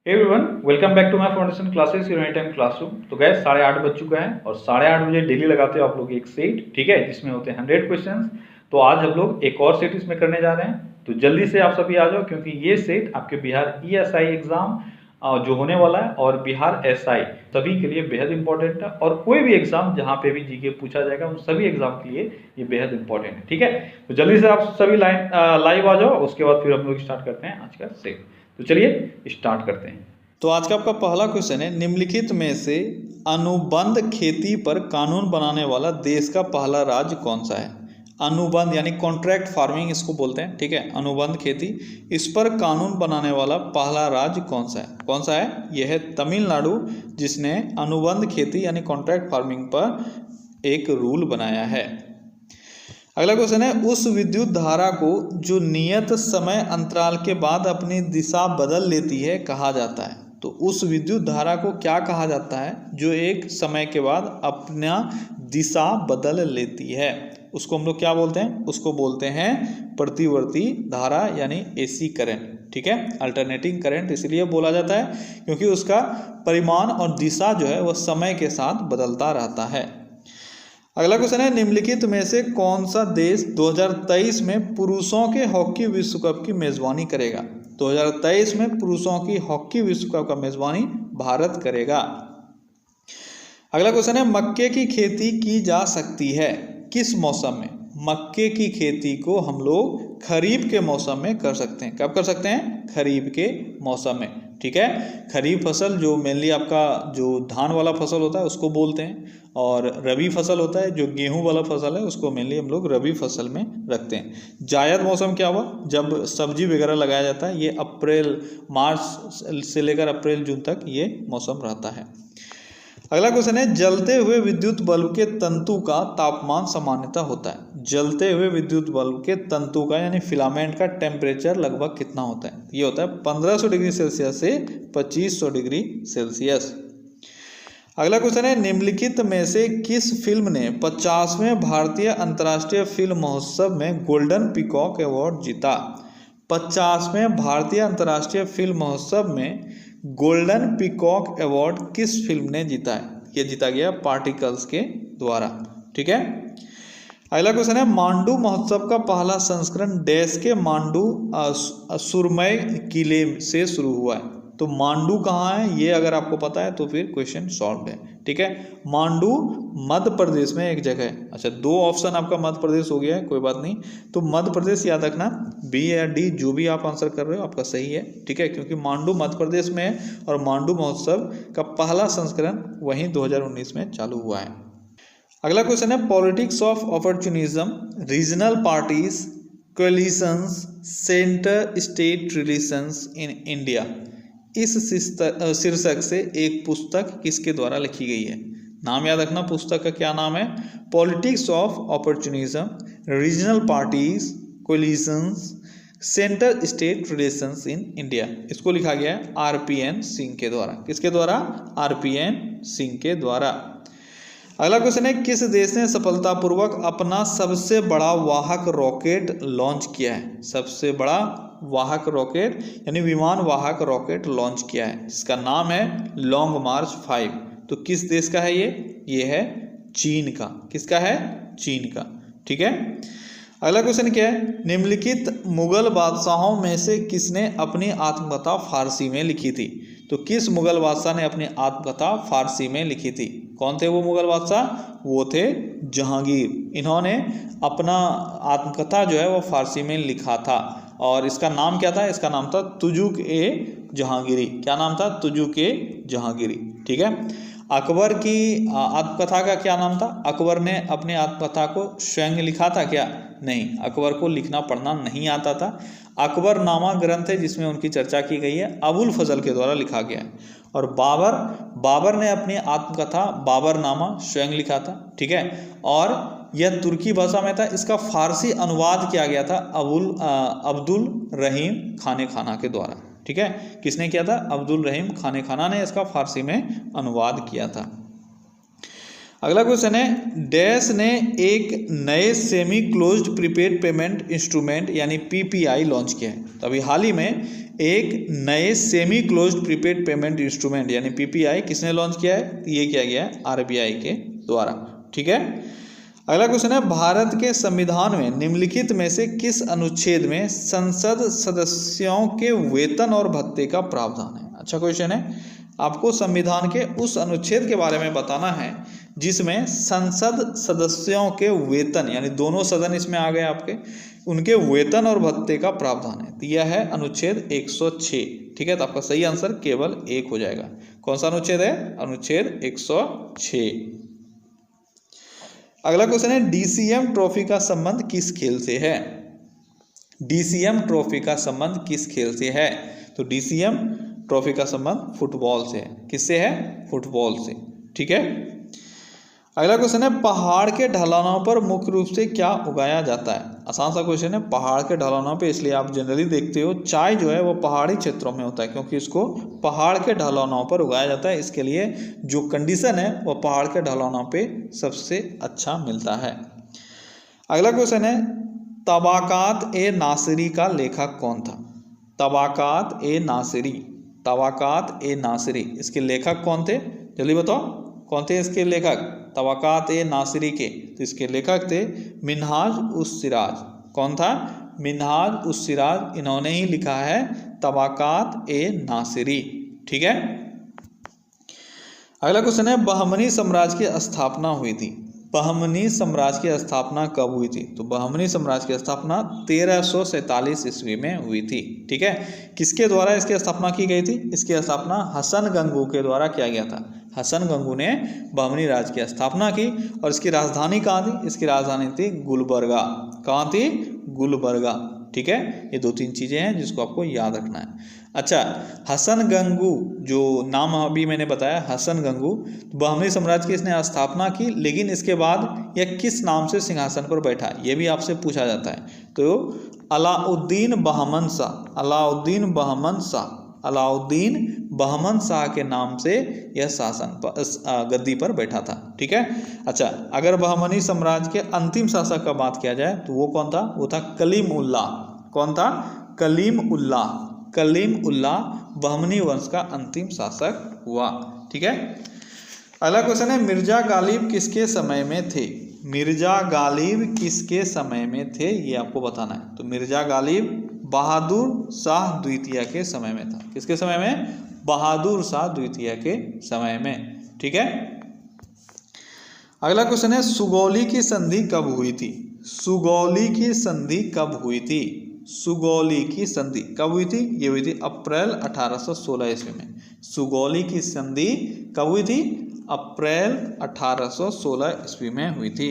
Everyone welcome back to my foundation classes your any time classroom. तो guys 8:30 बज चुका है और 8:30 बजे डेली लगाते हो आप लोग एक सेट, ठीक है, जिसमें होते हैं 100 क्वेश्चंस। तो आज हम लोग एक और सेट इसमें करने जा रहे हैं, तो जल्दी से आप सभी आ जाओ क्योंकि ये सेट आपके बिहार ESI एग्जाम जो होने वाला है और बिहार SI सभी के लिए बेहद इंपॉर्टेंट है। और कोई भी एग्जाम जहाँ पे भी जीके पूछा जाएगा उन सभी एग्जाम के लिए ये बेहद इंपॉर्टेंट है, ठीक है। तो जल्दी से आप सभी लाइव आ जाओ, उसके बाद फिर हम लोग स्टार्ट करते हैं आज का सेट। तो चलिए स्टार्ट करते हैं। तो आज का आपका पहला क्वेश्चन है, निम्नलिखित में से अनुबंध खेती पर कानून बनाने वाला देश का पहला राज्य कौन सा है। अनुबंध यानी कॉन्ट्रैक्ट फार्मिंग इसको बोलते हैं, ठीक है, अनुबंध खेती। इस पर कानून बनाने वाला पहला राज्य कौन सा है? कौन सा है? यह है तमिलनाडु, जिसने अनुबंध खेती यानी कॉन्ट्रैक्ट फार्मिंग पर एक रूल बनाया है। अगला क्वेश्चन है, उस विद्युत धारा को जो नियत समय अंतराल के बाद अपनी दिशा बदल लेती है कहा जाता है। तो उस विद्युत धारा को क्या कहा जाता है जो एक समय के बाद अपना दिशा बदल लेती है? उसको हम लोग क्या बोलते हैं? उसको बोलते हैं प्रतिवर्ती धारा यानी AC करंट, ठीक है, अल्टरनेटिंग करंट। इसलिए बोला जाता है क्योंकि उसका परिमाण और दिशा जो है वह समय के साथ बदलता रहता है। अगला क्वेश्चन है, निम्नलिखित में से कौन सा देश 2023 में पुरुषों के हॉकी विश्व कप की मेजबानी करेगा? 2023 में पुरुषों की हॉकी विश्व कप का मेजबानी भारत करेगा। अगला क्वेश्चन है, मक्के की खेती की जा सकती है किस मौसम में? मक्के की खेती को हम लोग खरीफ के मौसम में कर सकते हैं। कब कर सकते हैं? खरीफ के मौसम में, ठीक है। खरीफ फसल जो मेनली आपका जो धान वाला फसल होता है उसको बोलते हैं, और रबी फसल होता है जो गेहूं वाला फसल है उसको मेनली हम लोग रबी फसल में रखते हैं। जायद मौसम क्या हुआ? जब सब्जी वगैरह लगाया जाता है, ये अप्रैल मार्च से लेकर अप्रैल जून तक ये मौसम रहता है। अगला क्वेश्चन है, जलते हुए विद्युत बल्ब के तंतु का तापमान सामान्यतः होता है। जलते हुए विद्युत बल्ब के तंतु का यानी फिलामेंट का टेम्परेचर लगभग कितना होता है? ये होता है 1500 डिग्री सेल्सियस से 2500 डिग्री सेल्सियस। अगला क्वेश्चन है, निम्नलिखित में से किस फिल्म ने 50वें भारतीय अंतर्राष्ट्रीय फिल्म महोत्सव में गोल्डन पीकॉक अवार्ड जीता? 50वें भारतीय अंतर्राष्ट्रीय फिल्म महोत्सव में गोल्डन पीकॉक अवार्ड किस फिल्म ने जीता है? यह जीता गया पार्टिकल्स के द्वारा, ठीक है। अगला क्वेश्चन है, मांडू महोत्सव का पहला संस्करण डैश के मांडू सुरमय किले से शुरू हुआ है। तो मांडू कहाँ है ये अगर आपको पता है तो फिर क्वेश्चन सॉल्व है, ठीक है। मांडू मध्य प्रदेश में एक जगह है। अच्छा, 2 ऑप्शन आपका मध्य प्रदेश हो गया है, कोई बात नहीं। तो मध्य प्रदेश याद रखना, B या D जो भी आप आंसर कर रहे हो आपका सही है, ठीक है, क्योंकि मांडू मध्य प्रदेश में है और मांडू महोत्सव का पहला संस्करण वहीं 2019 में चालू हुआ है। अगला क्वेश्चन है, politics of opportunism, regional parties, collisions, centre state relations in India, इस शीर्षक से एक पुस्तक किसके द्वारा लिखी गई है? नाम याद रखना, पुस्तक का क्या नाम है? Politics of opportunism, regional parties, collisions, centre state relations in India. इसको लिखा गया है RPN सिंह के द्वारा। किसके द्वारा? RPN सिंह के द्वारा। अगला क्वेश्चन है, किस देश ने सफलतापूर्वक अपना सबसे बड़ा वाहक रॉकेट लॉन्च किया है? सबसे बड़ा वाहक रॉकेट यानी विमान वाहक रॉकेट लॉन्च किया है, इसका नाम है लॉन्ग मार्च 5। तो किस देश का है ये है चीन का। किसका है? चीन का, ठीक है। अगला क्वेश्चन क्या है, निम्नलिखित मुगल बादशाहों में से किसने अपनी आत्मकथा फारसी में लिखी थी? तो किस मुगल बादशाह ने अपनी आत्मकथा फारसी में लिखी थी? कौन थे वो मुगल बादशाह? वो थे जहांगीर। इन्होंने अपना आत्मकथा जो है वो फारसी में लिखा था और इसका नाम क्या था? इसका नाम था तुजुक-ए-जहांगीरी। क्या नाम था? तुजुक-ए-जहांगीरी, ठीक है। अकबर की आत्मकथा का क्या नाम था? अकबर ने अपनी आत्मकथा को स्वयं लिखा था क्या? नहीं, अकबर को लिखना पढ़ना नहीं आता था। अकबरनामा ग्रंथ है जिसमें उनकी चर्चा की गई है, अबुल फजल के द्वारा लिखा गया है। और बाबर ने अपनी आत्मकथा बाबरनामा स्वयं लिखा था, ठीक है। और यह तुर्की भाषा में था। इसका फारसी अनुवाद किया गया था अब्दुल रहीम खाने खाना के द्वारा, ठीक है। किसने किया था? अब्दुल रहीम खाने खाना ने इसका फारसी में अनुवाद किया था। अगला क्वेश्चन है, डैश ने एक नए semi closed prepaid payment instrument यानी PPI लॉन्च किया है। तो अभी हाल ही में एक नए semi closed prepaid payment instrument यानी पीपीआई किसने लॉन्च किया है? ये किया गया है आरबीआई के द्वारा। ठीक है, अगला क्वेश्चन है, भारत के संविधान में निम्नलिखित में से किस अनुच्छेद में संसद सदस्यों के वेतन और भत्ते का प्रावधान है? अच्छा क्वेश्चन है, आपको संविधान के उस अनुच्छेद के बारे में बताना है जिसमें संसद सदस्यों के वेतन यानी दोनों सदन इसमें आ गए आपके, उनके वेतन और भत्ते का प्रावधान है। तो यह है अनुच्छेद 106। ठीक है, तो आपका सही आंसर केवल एक हो जाएगा। कौन सा अनुच्छेद है? अनुच्छेद 106। अगला क्वेश्चन है, डीसीएम ट्रॉफी का संबंध किस खेल से है? डीसीएम ट्रॉफी का संबंध किस खेल से है? तो डीसीएम ट्रॉफी का संबंध फुटबॉल से है। किससे है? फुटबॉल से। ठीक है, अगला क्वेश्चन है, पहाड़ के ढलानों पर मुख्य रूप से क्या उगाया जाता है? आसान सा क्वेश्चन है, पहाड़ के ढलानों पे इसलिए आप जनरली देखते हो चाय जो है वो पहाड़ी क्षेत्रों में होता है क्योंकि इसको पहाड़ के ढलानों पर उगाया जाता है। इसके लिए जो कंडीशन है वो पहाड़ के ढलानों पे सबसे अच्छा मिलता है। अगला क्वेश्चन है, तबाकात ए नासिरी का लेखक कौन था? तबाकात ए नासिरी, तबाकात ए नासिरी, इसके लेखक कौन थे? जल्दी बताओ कौन थे इसके लेखक? तबाकात ए नासिरी के, तो इसके लेखक थे मिनहाज उस सिराज। कौन था? मिनहाज उस सिराज, इन्होंने ही लिखा है तबाकात ए नासिरी। ठीक है, अगला क्वेश्चन है, बहमनी साम्राज्य की स्थापना हुई थी। बहमनी साम्राज्य की स्थापना कब हुई थी? तो बहमनी साम्राज्य की स्थापना 1347 ईस्वी में हुई थी। ठीक है, किसके द्वारा इसकी स्थापना की गई थी? इसकी स्थापना हसन गंगू के द्वारा किया गया था। हसन गंगू ने बहमनी राज्य की स्थापना की और इसकी राजधानी कहाँ थी? इसकी राजधानी थी गुलबर्गा। कहाँ थी? गुलबर्गा। ठीक है, ये दो तीन चीजें हैं जिसको आपको याद रखना है। अच्छा, हसन गंगू जो नाम अभी मैंने बताया, हसन गंगू बहमनी साम्राज्य की इसने स्थापना की, लेकिन इसके बाद यह किस नाम से सिंहासन पर बैठा, यह भी आपसे पूछा जाता है। तो अलाउद्दीन बहमन शाह, अलाउद्दीन बहमन शाह, अलाउद्दीन बहमन शाह के नाम से यह शासन पर गद्दी पर बैठा था। ठीक है, अच्छा, अगर बहमनी साम्राज्य के अंतिम शासक का बात किया जाए तो वो कौन था? वो था कलीम उल्लाह। कौन था? कलीम उल्लाह। कलीम उल्लाह बहमनी वंश का अंतिम शासक हुआ। ठीक है, अगला क्वेश्चन है, मिर्जा गालिब किसके समय में थे? मिर्जा गालिब किसके समय में थे, ये आपको बताना है। तो मिर्जा गालिब बहादुर शाह द्वितीय के समय में था। किसके समय में? बहादुर शाह द्वितीय के समय में। ठीक है, अगला क्वेश्चन है, सुगौली की संधि कब हुई थी? सुगौली की संधि कब हुई थी? सुगौली की संधि कब हुई थी? ये हुई थी अप्रैल 1816 ईस्वी में। सुगौली की संधि कब हुई थी? अप्रैल 1816 ईस्वी में हुई थी।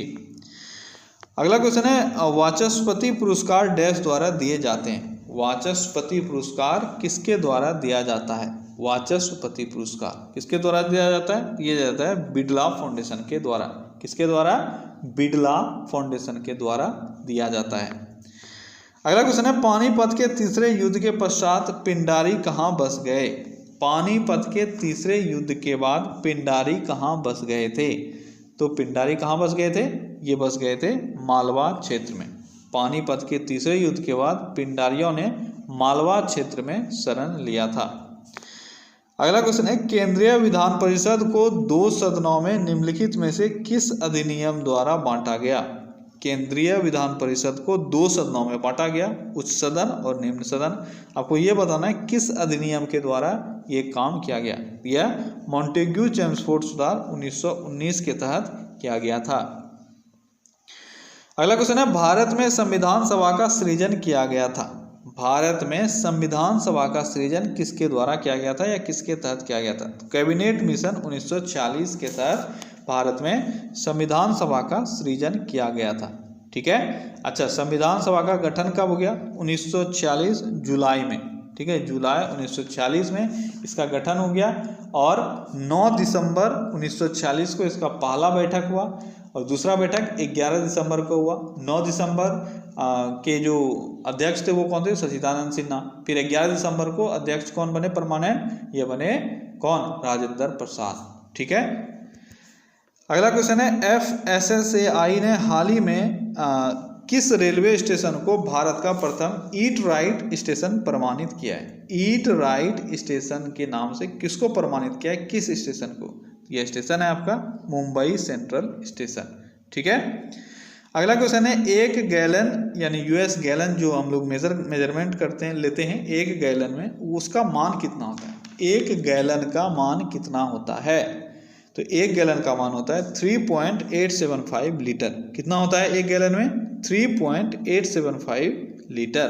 अगला क्वेश्चन है, वाचस्पति पुरस्कार डैश द्वारा दिए जाते हैं? वाचस्पति पुरस्कार किसके द्वारा दिया जाता है? वाचस्पति पुरस्कार किसके द्वारा दिया जाता है? दिया जाता है बिड़ला फाउंडेशन के द्वारा। किसके द्वारा? बिड़ला फाउंडेशन के द्वारा दिया जाता है। अगला क्वेश्चन है, पानीपत के तीसरे युद्ध के पश्चात पिंडारी कहाँ बस गए? पानीपत के तीसरे युद्ध के बाद पिंडारी कहाँ बस गए थे? तो पिंडारी कहाँ बस गए थे? ये बस गए थे मालवा क्षेत्र में। पानीपत के तीसरे युद्ध के बाद पिंडारियों ने मालवा क्षेत्र में शरण लिया था। अगला क्वेश्चन है, केंद्रीय विधान परिषद को 2 सदनों में निम्नलिखित में से किस अधिनियम द्वारा बांटा गया? केंद्रीय विधान परिषद को 2 सदनों में बांटा गया, उच्च सदन और निम्न सदन। आपको यह बताना है किस अधिनियम के द्वारा ये काम किया गया। यह मॉन्टेग्यू चेम्सफोर्ड सुधार 1919 के तहत किया गया था। अगला क्वेश्चन है, भारत में संविधान सभा का सृजन किया गया था। भारत में संविधान सभा का सृजन किसके द्वारा किया गया था या किसके तहत किया गया था? तो कैबिनेट मिशन 1940 के तहत भारत में संविधान सभा का सृजन किया गया था। ठीक है, अच्छा, संविधान सभा का गठन कब हो गया? 1940 जुलाई में। ठीक है, जुलाई 1940 में इसका गठन हो गया और 9 दिसंबर 1940 को इसका पहला बैठक हुआ और दूसरा बैठक 11 दिसंबर को हुआ। 9 दिसंबर के जो अध्यक्ष थे वो कौन थे? सच्चिदानंद सिन्हा। फिर 11 दिसंबर को अध्यक्ष कौन बने परमानेंट? ये बने कौन? राजेंद्र प्रसाद। ठीक है, अगला क्वेश्चन है, FSSAI ने हाल ही में किस रेलवे स्टेशन को भारत का प्रथम ईट राइट स्टेशन प्रमाणित किया है? ईट राइट स्टेशन के नाम से किसको प्रमाणित किया है, किस स्टेशन को? यह स्टेशन है आपका मुंबई सेंट्रल स्टेशन। ठीक है, अगला क्वेश्चन है, एक गैलन यानी यूएस गैलन जो हम लोग मेजरमेंट करते हैं, लेते हैं एक गैलन में, उसका मान कितना होता है? एक गैलन का मान कितना होता है? तो एक गैलन का मान होता है 3.875 लीटर। कितना होता है एक गैलन में? 3.875 लीटर।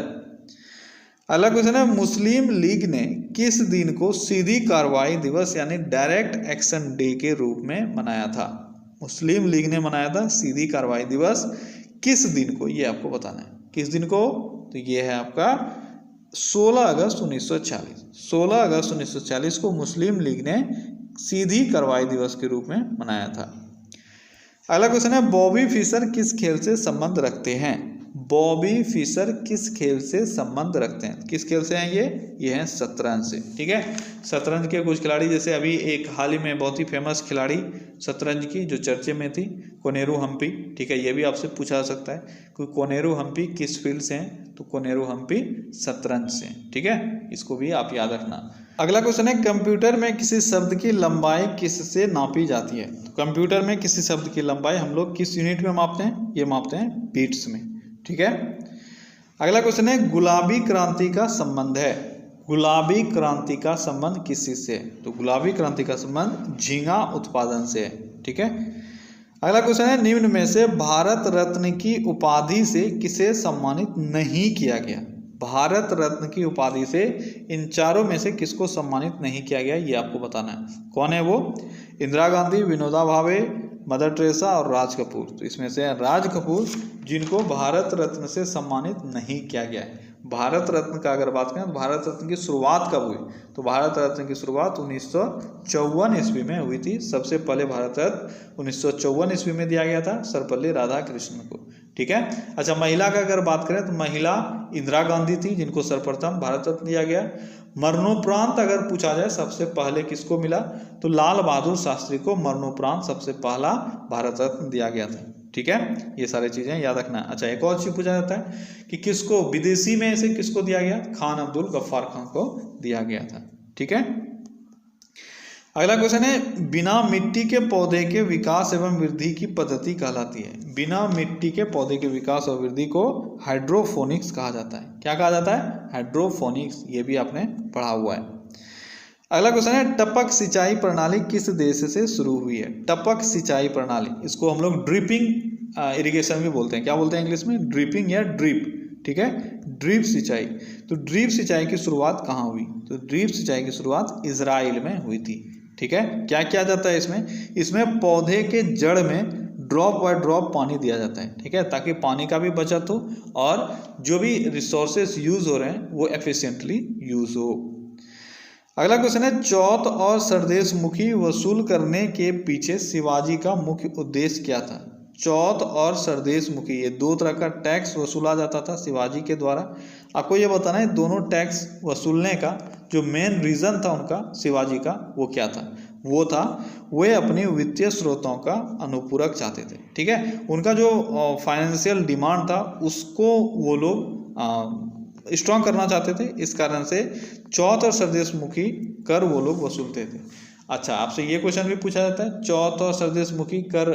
अगला क्वेश्चन है, मुस्लिम लीग ने किस दिन को सीधी कार्रवाई दिवस यानी डायरेक्ट एक्शन डे के रूप में मनाया था? मुस्लिम लीग ने मनाया था सीधी कार्रवाई दिवस किस दिन को, ये आपको बताना है। किस दिन को? तो ये है आपका 16 अगस्त 1940। 16 अगस्त 1940 को मुस्लिम लीग ने सीधी कार्रवाई दिवस के रूप में मनाया था। अगला क्वेश्चन है, बॉबी फिशर किस खेल से संबंध रखते हैं? बॉबी फिशर किस खेल से संबंध रखते हैं? किस खेल से हैं ये हैं शतरंज से। ठीक है, शतरंज के कुछ खिलाड़ी, जैसे अभी एक हाल ही में बहुत ही फेमस खिलाड़ी शतरंज की जो चर्चे में थी, कोनेरू हम्पी। ठीक है, ये भी आपसे पूछा जा सकता है कि कोनेरू हम्पी किस फील्ड से हैं? तो कोनेरू हम्पी शतरंज से। ठीक है, इसको भी आप याद रखना। अगला क्वेश्चन है, कंप्यूटर में किसी शब्द की लंबाई किससे नापी जाती है? तो कंप्यूटर में किसी शब्द की लंबाई हम लोग किस यूनिट में मापते हैं? ये मापते हैं बीट्स में। ठीक है, अगला क्वेश्चन है, गुलाबी क्रांति का संबंध है। गुलाबी क्रांति का संबंध किस चीज से? तो गुलाबी क्रांति का संबंध झींगा उत्पादन से है। ठीक है, अगला क्वेश्चन है, निम्न में से भारत रत्न की उपाधि से किसे सम्मानित नहीं किया गया? भारत रत्न की उपाधि से इन चारों में से किसको सम्मानित नहीं किया गया, ये आपको बताना है। कौन है वो? इंदिरा गांधी, विनोबा भावे, मदर टेरेसा और राज कपूर। तो इसमें से राज कपूर जिनको भारत रत्न से सम्मानित नहीं किया गया है। भारत रत्न का अगर बात करें तो भारत रत्न की शुरुआत कब हुई? तो भारत रत्न की शुरुआत 1954 ईस्वी में हुई थी। सबसे पहले भारत रत्न 1954 ईस्वी में दिया गया था सर्वपल्ली राधाकृष्णन को। ठीक है, अच्छा, महिला का अगर बात करें तो महिला इंदिरा गांधी थी जिनको सर्वप्रथम भारत रत्न दिया गया। मरणोपरांत अगर पूछा जाए सबसे पहले किसको मिला, तो लाल बहादुर शास्त्री को मरणोपरांत सबसे पहला भारत रत्न दिया गया था। ठीक है, ये सारी चीजें याद रखना। अच्छा, एक और चीज पूछा जाता है कि किसको विदेशी में से किसको दिया गया? खान अब्दुल गफ्फार खान को दिया गया था। ठीक है, अगला क्वेश्चन है, बिना मिट्टी के पौधे के विकास एवं वृद्धि की पद्धति कहलाती है? बिना मिट्टी के पौधे के विकास और वृद्धि को हाइड्रोफोनिक्स कहा जाता है। क्या कहा जाता है? हाइड्रोफोनिक्स। ये भी आपने पढ़ा हुआ है। अगला क्वेश्चन है, टपक सिंचाई प्रणाली किस देश से शुरू हुई है? टपक सिंचाई प्रणाली, इसको हम लोग ड्रिपिंग इरिगेशन भी बोलते हैं। क्या बोलते हैं इंग्लिश में? ड्रिपिंग या ड्रिप। ठीक है, ड्रिप सिंचाई। तो ड्रिप सिंचाई की शुरुआत कहाँ हुई? तो ड्रिप सिंचाई की शुरुआत इजराइल में हुई थी। ठीक है, क्या किया जाता है इसमें पौधे के जड़ में ड्रॉप बाय ड्रॉप पानी दिया जाता है। ठीक है, ताकि पानी का भी बचत हो और जो भी रिसोर्सेस यूज हो रहे हैं वो एफिशिएंटली यूज हो। अगला क्वेश्चन है, चौथ और सरदेश मुखी वसूल करने के पीछे शिवाजी का मुख्य उद्देश्य क्या था? चौथ और सरदेश मुखी, ये दो तरह का टैक्स वसूला जाता था शिवाजी के द्वारा। आपको ये बताना है दोनों टैक्स वसूलने का जो मेन रीजन था उनका शिवाजी का, वो क्या था? वो था वे अपने वित्तीय स्रोतों का अनुपूरक चाहते थे। ठीक है, उनका जो फाइनेंशियल डिमांड था उसको वो लोग स्ट्रॉन्ग करना चाहते थे। इस कारण से चौथ और सरदेश मुखी कर वो लोग वसूलते थे। अच्छा, आपसे ये क्वेश्चन भी पूछा जाता है, चौथ और सरदेश मुखी कर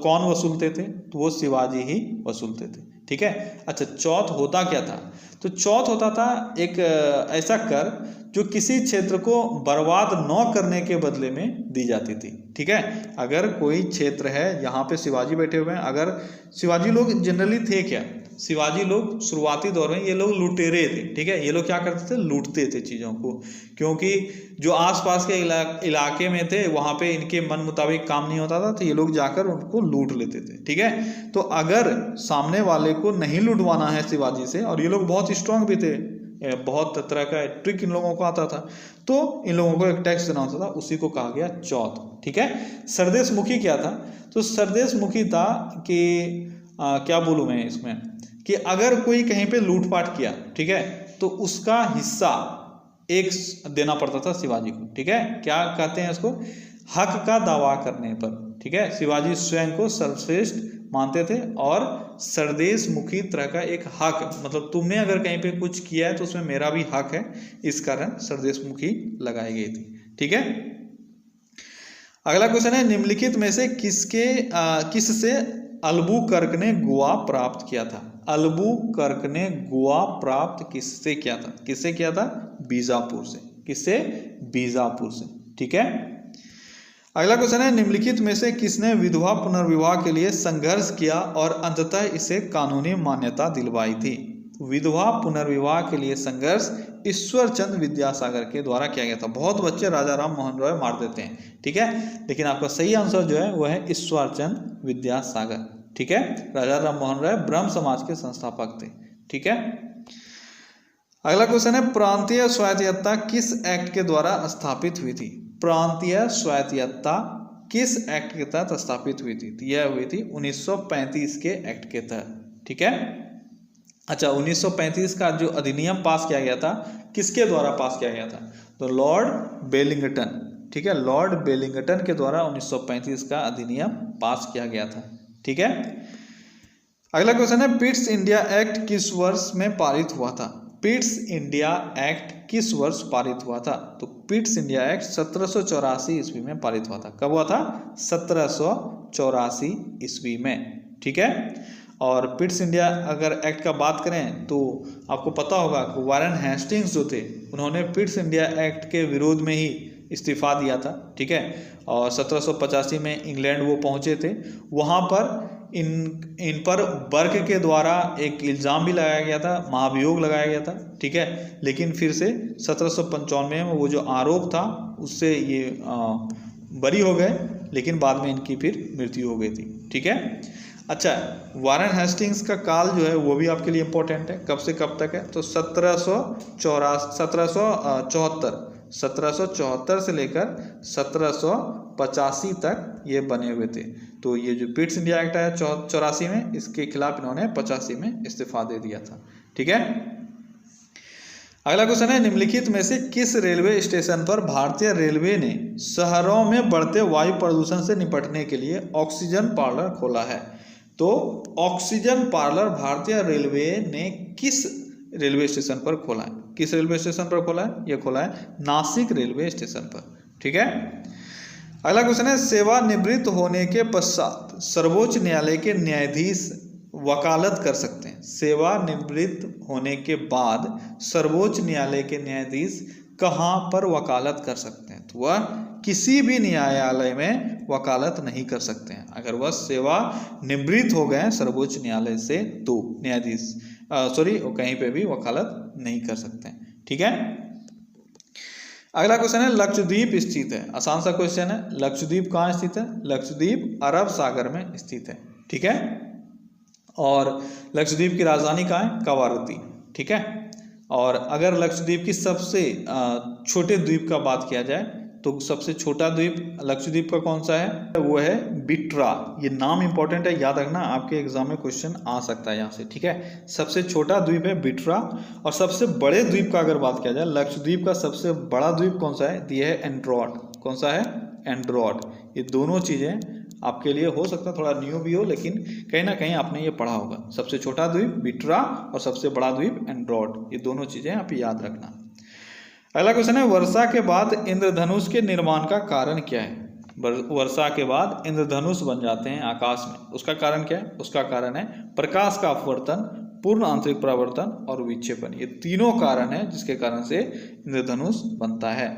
कौन वसूलते थे? तो वो शिवाजी ही वसूलते थे। ठीक है, अच्छा, चौथ होता क्या था? तो चौथ होता था एक ऐसा कर जो किसी क्षेत्र को बर्बाद न करने के बदले में दी जाती थी। ठीक है, अगर कोई क्षेत्र है, यहाँ पे शिवाजी बैठे हुए हैं, अगर शिवाजी लोग जनरली थे क्या? शिवाजी लोग शुरुआती दौर में ये लोग लुटेरे थे। ठीक है, ये लोग क्या करते थे? लूटते थे चीज़ों को, क्योंकि जो आसपास के इलाके में थे वहाँ पे इनके मन मुताबिक काम नहीं होता था, तो ये लोग जाकर उनको लूट लेते थे। ठीक है, तो अगर सामने वाले को नहीं लुटवाना है शिवाजी से, और ये लोग बहुत स्ट्रांग भी थे, बहुत तरह का ट्रिक इन लोगों को आता था, तो इन लोगों को एक टैक्स देना होता था, उसी को कहा गया चौथ। ठीक है, सरदेश मुखी क्या था? तो सरदेश मुखी था कि क्या बोलूँ मैं इसमें, कि अगर कोई कहीं पे लूटपाट किया, ठीक है, तो उसका हिस्सा एक देना पड़ता था शिवाजी को। ठीक है, क्या कहते हैं इसको? हक का दावा करने पर। ठीक है, शिवाजी स्वयं को सर्वश्रेष्ठ मानते थे, और स्वदेश मुखी तरह का एक हक, मतलब तुमने अगर कहीं पे कुछ किया है तो उसमें मेरा भी हक है, इस कारण स्वदेश मुखी लगाई गई थी। ठीक है, अगला क्वेश्चन है निम्नलिखित में से किससे अल्बुकर्क ने गोवा प्राप्त किया था? अल्बुकर्क ने गोवा प्राप्त किससे किया था? किससे किया था? बीजापुर से। किससे? बीजापुर से। ठीक है, अगला क्वेश्चन है निम्नलिखित में से किसने विधवा पुनर्विवाह के लिए संघर्ष किया और अंततः इसे कानूनी मान्यता दिलवाई थी? विधवा पुनर्विवाह के लिए संघर्ष ईश्वरचंद विद्यासागर के द्वारा किया गया था। बहुत बच्चे राजा राम मोहन रॉय मार देते हैं, ठीक है, लेकिन आपका सही आंसर जो है वह है ईश्वरचंद विद्यासागर। ठीक है, राजा राम मोहन रॉय ब्रह्म समाज के संस्थापक थे। ठीक है, अगला क्वेश्चन है प्रांतीय स्वायत्तता किस एक्ट के द्वारा स्थापित हुई थी? प्रांतीय स्वायत्तता किस एक्ट के तहत स्थापित हुई थी? यह हुई थी 1935 के एक्ट के तहत। ठीक है, अच्छा, 1935 का जो अधिनियम पास किया गया था किसके द्वारा पास किया गया था? तो लॉर्ड बेलिंगटन। ठीक है, लॉर्ड बेलिंगटन के द्वारा 1935 का अधिनियम पास किया गया था। ठीक है, अगला क्वेश्चन है पिट्स इंडिया एक्ट किस वर्ष में पारित हुआ था? पिट्स इंडिया एक्ट किस वर्ष पारित हुआ था? तो पिट्स इंडिया एक्ट 1784 ईस्वी में पारित हुआ था। कब हुआ था? 1784 ईस्वी में। ठीक है, और पिट्स इंडिया अगर एक्ट का बात करें तो आपको पता होगा कि वारेन हेस्टिंग्स जो थे उन्होंने पिट्स इंडिया एक्ट के विरोध में ही इस्तीफा दिया था। ठीक है, और 1785 में इंग्लैंड वो पहुंचे थे। वहाँ पर इन पर बर्क के द्वारा एक इल्ज़ाम भी लगाया गया था, महाभियोग लगाया गया था। ठीक है, लेकिन फिर से 1795 में वो जो आरोप था उससे ये बरी हो गए, लेकिन बाद में इनकी फिर मृत्यु हो गई थी। ठीक है, अच्छा, वारेन हेस्टिंग्स का काल जो है वो भी आपके लिए इम्पोर्टेंट है। कब से कब तक है? तो 1774 से लेकर 1785 तक ये बने हुए थे। तो ये जो पिट्स इंडिया एक्ट आया 84 में, इसके खिलाफ इन्होंने 85 में इस्तीफा दे दिया था। ठीक है, अगला क्वेश्चन है निम्नलिखित में से किस रेलवे स्टेशन पर भारतीय रेलवे ने शहरों में बढ़ते वायु प्रदूषण से निपटने के लिए ऑक्सीजन पार्लर खोला है? तो ऑक्सीजन पार्लर भारतीय रेलवे ने किस रेलवे स्टेशन पर खोला है? किस रेलवे स्टेशन पर खोला है? यह खोला है नासिक रेलवे स्टेशन पर। ठीक है, अगला क्वेश्चन है सेवानिवृत्त होने के पश्चात सर्वोच्च न्यायालय के न्यायाधीश वकालत कर सकते हैं। सेवानिवृत्त होने के बाद सर्वोच्च न्यायालय के न्यायाधीश कहाँ पर वकालत कर सकते हैं? तो वह किसी भी न्यायालय में वकालत नहीं कर सकते हैं। अगर वह सेवानिवृत्त हो गए सर्वोच्च न्यायालय से तो न्यायाधीश वो कहीं पे भी वकालत नहीं कर सकते हैं। ठीक है, अगला क्वेश्चन है लक्षद्वीप स्थित है। आसान सा क्वेश्चन है, लक्षद्वीप कहाँ स्थित है? लक्षद्वीप अरब सागर में स्थित है। ठीक है, और लक्षद्वीप की राजधानी कहाँ है? कवारत्ती। ठीक है, और अगर लक्षद्वीप की सबसे छोटे द्वीप का बात किया जाए तो सबसे छोटा द्वीप लक्षद्वीप का कौन सा है? वो है बिट्रा। ये नाम इंपॉर्टेंट है, याद रखना, आपके एग्जाम में क्वेश्चन आ सकता है यहाँ से। ठीक है, सबसे छोटा द्वीप है बिट्रा। और सबसे बड़े द्वीप का अगर बात किया जाए, लक्षद्वीप का सबसे बड़ा द्वीप कौन सा है? ये है एंड्रोट। कौन सा है? एंड्रोट। ये दोनों चीजें आपके लिए हो सकता है थोड़ा न्यू भी हो, लेकिन कहीं ना कहीं आपने ये पढ़ा होगा। सबसे छोटा द्वीप बिट्रा और सबसे बड़ा द्वीप एंड्रोट, ये दोनों चीजें आप याद रखना। अगला क्वेश्चन है वर्षा के बाद इंद्रधनुष के निर्माण का कारण क्या है? वर्षा के बाद इंद्रधनुष बन जाते हैं आकाश में, उसका कारण क्या है? उसका कारण है प्रकाश का अपवर्तन, पूर्ण आंतरिक परावर्तन और विक्षेपण। ये तीनों कारण है जिसके कारण से इंद्रधनुष बनता है।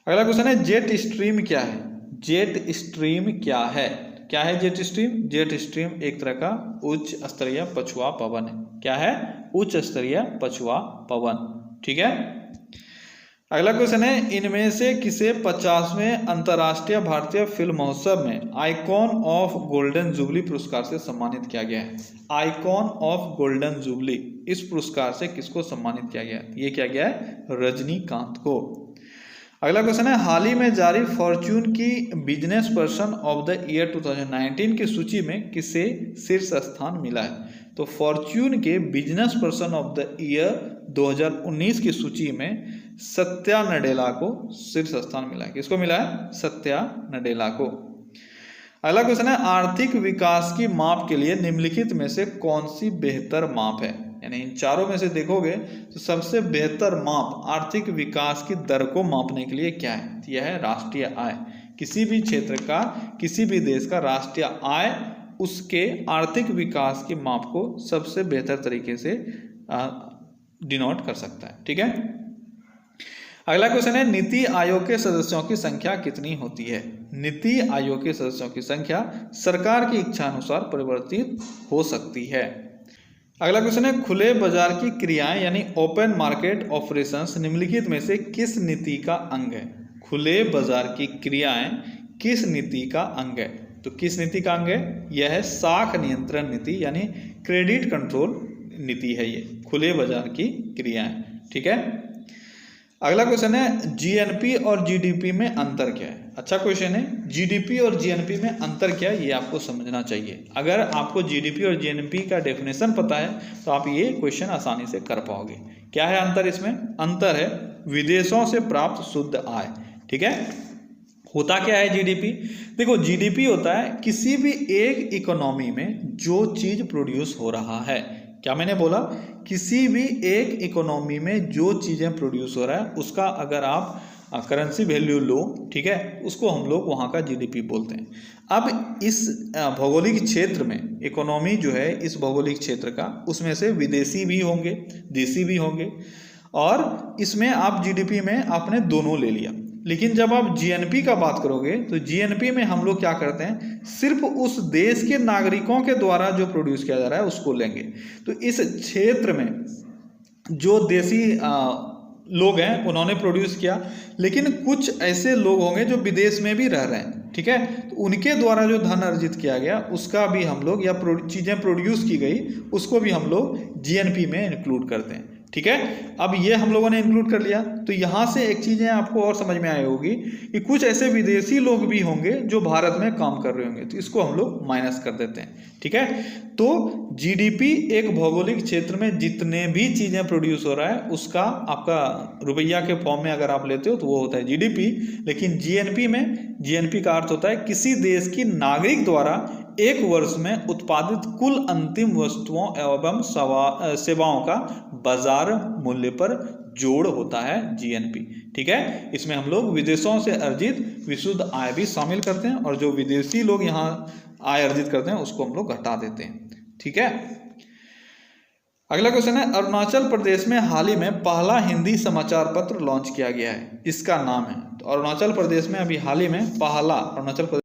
अगला क्वेश्चन है जेट स्ट्रीम क्या है? जेट स्ट्रीम क्या है? क्या है जेट स्ट्रीम? जेट स्ट्रीम एक तरह का उच्च स्तरीय पछुआ पवन है। क्या है? उच्च स्तरीय पछुआ पवन। ठीक है, अगला क्वेश्चन है इनमें से किसे 50वें अंतर्राष्ट्रीय भारतीय फिल्म महोत्सव में आइकॉन ऑफ गोल्डन जुबली पुरस्कार से सम्मानित किया गया है? आइकॉन ऑफ गोल्डन जुबली, इस पुरस्कार से किसको सम्मानित किया गया है? ये किया गया है रजनीकांत को। अगला क्वेश्चन है हाल ही में जारी फॉर्च्यून की business person of the year 2019 की सूची में किसे शीर्ष स्थान मिला है? तो फॉर्च्यून के business person of the year 2019 की सूची में सत्या नडेला को शीर्ष स्थान मिला है। किसको मिला है? सत्या नडेला को। अगला क्वेश्चन है आर्थिक विकास की माप के लिए निम्नलिखित में से कौन सी बेहतर माप है। यानी इन चारों में से देखोगे तो सबसे बेहतर माप आर्थिक विकास की दर को मापने के लिए क्या है, तो यह है राष्ट्रीय आय। किसी भी क्षेत्र का, किसी भी देश का राष्ट्रीय आय उसके आर्थिक विकास की माप को सबसे बेहतर तरीके से डिनोट कर सकता है। ठीक है, अगला क्वेश्चन है नीति आयोग के सदस्यों की संख्या कितनी होती है। नीति आयोग के सदस्यों की संख्या सरकार की इच्छा अनुसार परिवर्तित हो सकती है। अगला क्वेश्चन है खुले बाजार की क्रियाएं यानी ओपन मार्केट ऑपरेशंस निम्नलिखित में से किस नीति का अंग है। खुले बाजार की क्रियाएं किस नीति का अंग है, तो किस नीति का अंग है, यह है साख नियंत्रण नीति यानी क्रेडिट कंट्रोल नीति है ये खुले बाजार की क्रियाएं। ठीक है, अगला क्वेश्चन है जीएनपी और जीडीपी में अंतर क्या है। अच्छा क्वेश्चन है, जीडीपी और जीएनपी में अंतर क्या है ये आपको समझना चाहिए। अगर आपको जीडीपी और जीएनपी का डेफिनेशन पता है तो आप ये क्वेश्चन आसानी से कर पाओगे। क्या है अंतर इसमें, अंतर है विदेशों से प्राप्त शुद्ध आय। ठीक है, होता क्या है जीडीपी, देखो जीडीपी होता है किसी भी एक इकोनॉमी में जो चीज प्रोड्यूस हो रहा है। क्या मैंने बोला, किसी भी एक इकोनॉमी में जो चीजें प्रोड्यूस हो रहा है उसका अगर आप करेंसी वैल्यू लो, ठीक है, उसको हम लोग वहाँ का जीडीपी बोलते हैं। अब इस भौगोलिक क्षेत्र में इकोनॉमी जो है इस भौगोलिक क्षेत्र का, उसमें से विदेशी भी होंगे देशी भी होंगे, और इसमें आप जीडीपी में आपने दोनों ले लिया। लेकिन जब आप जीएनपी का बात करोगे तो जीएनपी में हम लोग क्या करते हैं, सिर्फ उस देश के नागरिकों के द्वारा जो प्रोड्यूस किया जा रहा है उसको लेंगे। तो इस क्षेत्र में जो देशी लोग हैं उन्होंने प्रोड्यूस किया, लेकिन कुछ ऐसे लोग होंगे जो विदेश में भी रह रहे हैं। ठीक है, तो उनके द्वारा जो धन अर्जित किया गया उसका भी हम लोग, या चीज़ें प्रोड्यूस की गई उसको भी हम लोग जीएनपी में इंक्लूड करते हैं। ठीक है, अब ये हम लोगों ने इंक्लूड कर लिया। तो यहाँ से एक चीज़ें आपको और समझ में आई होगी कि कुछ ऐसे विदेशी लोग भी होंगे जो भारत में काम कर रहे होंगे, तो इसको हम लोग माइनस कर देते हैं। ठीक है, तो जीडीपी एक भौगोलिक क्षेत्र में जितने भी चीज़ें प्रोड्यूस हो रहा है उसका आपका रुपया के फॉर्म में अगर आप लेते हो तो वो होता है जीडीपी। लेकिन जीएनपी में, जीएनपी का अर्थ होता है किसी देश की नागरिक द्वारा एक वर्ष में उत्पादित कुल अंतिम वस्तुओं एवं सेवाओं का बाजार मूल्य पर जोड़ होता है जीएनपी। ठीक है, इसमें हम लोग विदेशों से अर्जित विशुद्ध आय भी शामिल करते हैं, और जो विदेशी लोग यहाँ आय अर्जित करते हैं उसको हम लोग घटा देते हैं। ठीक है, अगला क्वेश्चन है अरुणाचल प्रदेश में हाल ही में पहला हिंदी समाचार पत्र लॉन्च किया गया है, इसका नाम है। तो अरुणाचल प्रदेश में अभी हाल ही में पहला अरुणाचल प्रदेश।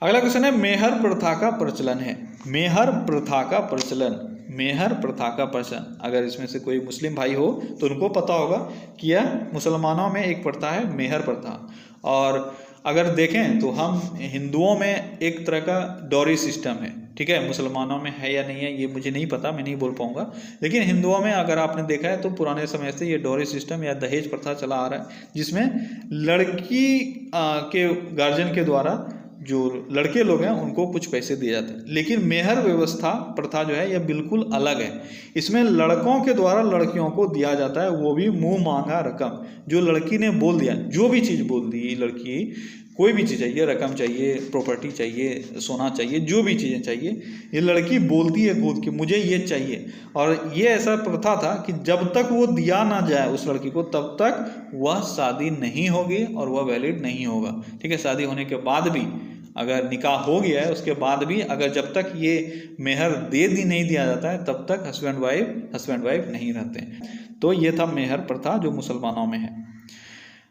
अगला क्वेश्चन है मेहर प्रथा का प्रचलन है। मेहर प्रथा का प्रचलन, मेहर प्रथा का प्रचलन, अगर इसमें से कोई मुस्लिम भाई हो तो उनको पता होगा कि यह मुसलमानों में एक प्रथा है मेहर प्रथा। और अगर देखें तो हम हिंदुओं में एक तरह का डॉरी सिस्टम है। ठीक है, मुसलमानों में है या नहीं है ये मुझे नहीं पता, मैं नहीं बोल पाऊंगा, लेकिन हिंदुओं में अगर आपने देखा है तो पुराने समय से ये डॉरी सिस्टम या दहेज प्रथा चला आ रहा है, जिसमें लड़की के गार्जियन के द्वारा जो लड़के लोग हैं उनको कुछ पैसे दिए जाते हैं। लेकिन मेहर व्यवस्था प्रथा जो है यह बिल्कुल अलग है। इसमें लड़कों के द्वारा लड़कियों को दिया जाता है, वो भी मुंह मांगा रकम। जो लड़की ने बोल दिया, जो भी चीज़ बोल दी लड़की, कोई भी चीज़ चाहिए, रकम चाहिए, प्रॉपर्टी चाहिए, सोना चाहिए, जो भी चीज़ें चाहिए, ये लड़की बोलती है खुद कि मुझे ये चाहिए। और ये ऐसा प्रथा था कि जब तक वो दिया ना जाए उस लड़की को तब तक वह शादी नहीं होगी और वह वैलिड नहीं होगा। ठीक है, शादी होने के बाद भी, अगर निकाह हो गया है उसके बाद भी अगर जब तक ये मेहर नहीं दिया जाता है तब तक हस्बैंड वाइफ नहीं रहते। तो ये था मेहर प्रथा जो मुसलमानों में है।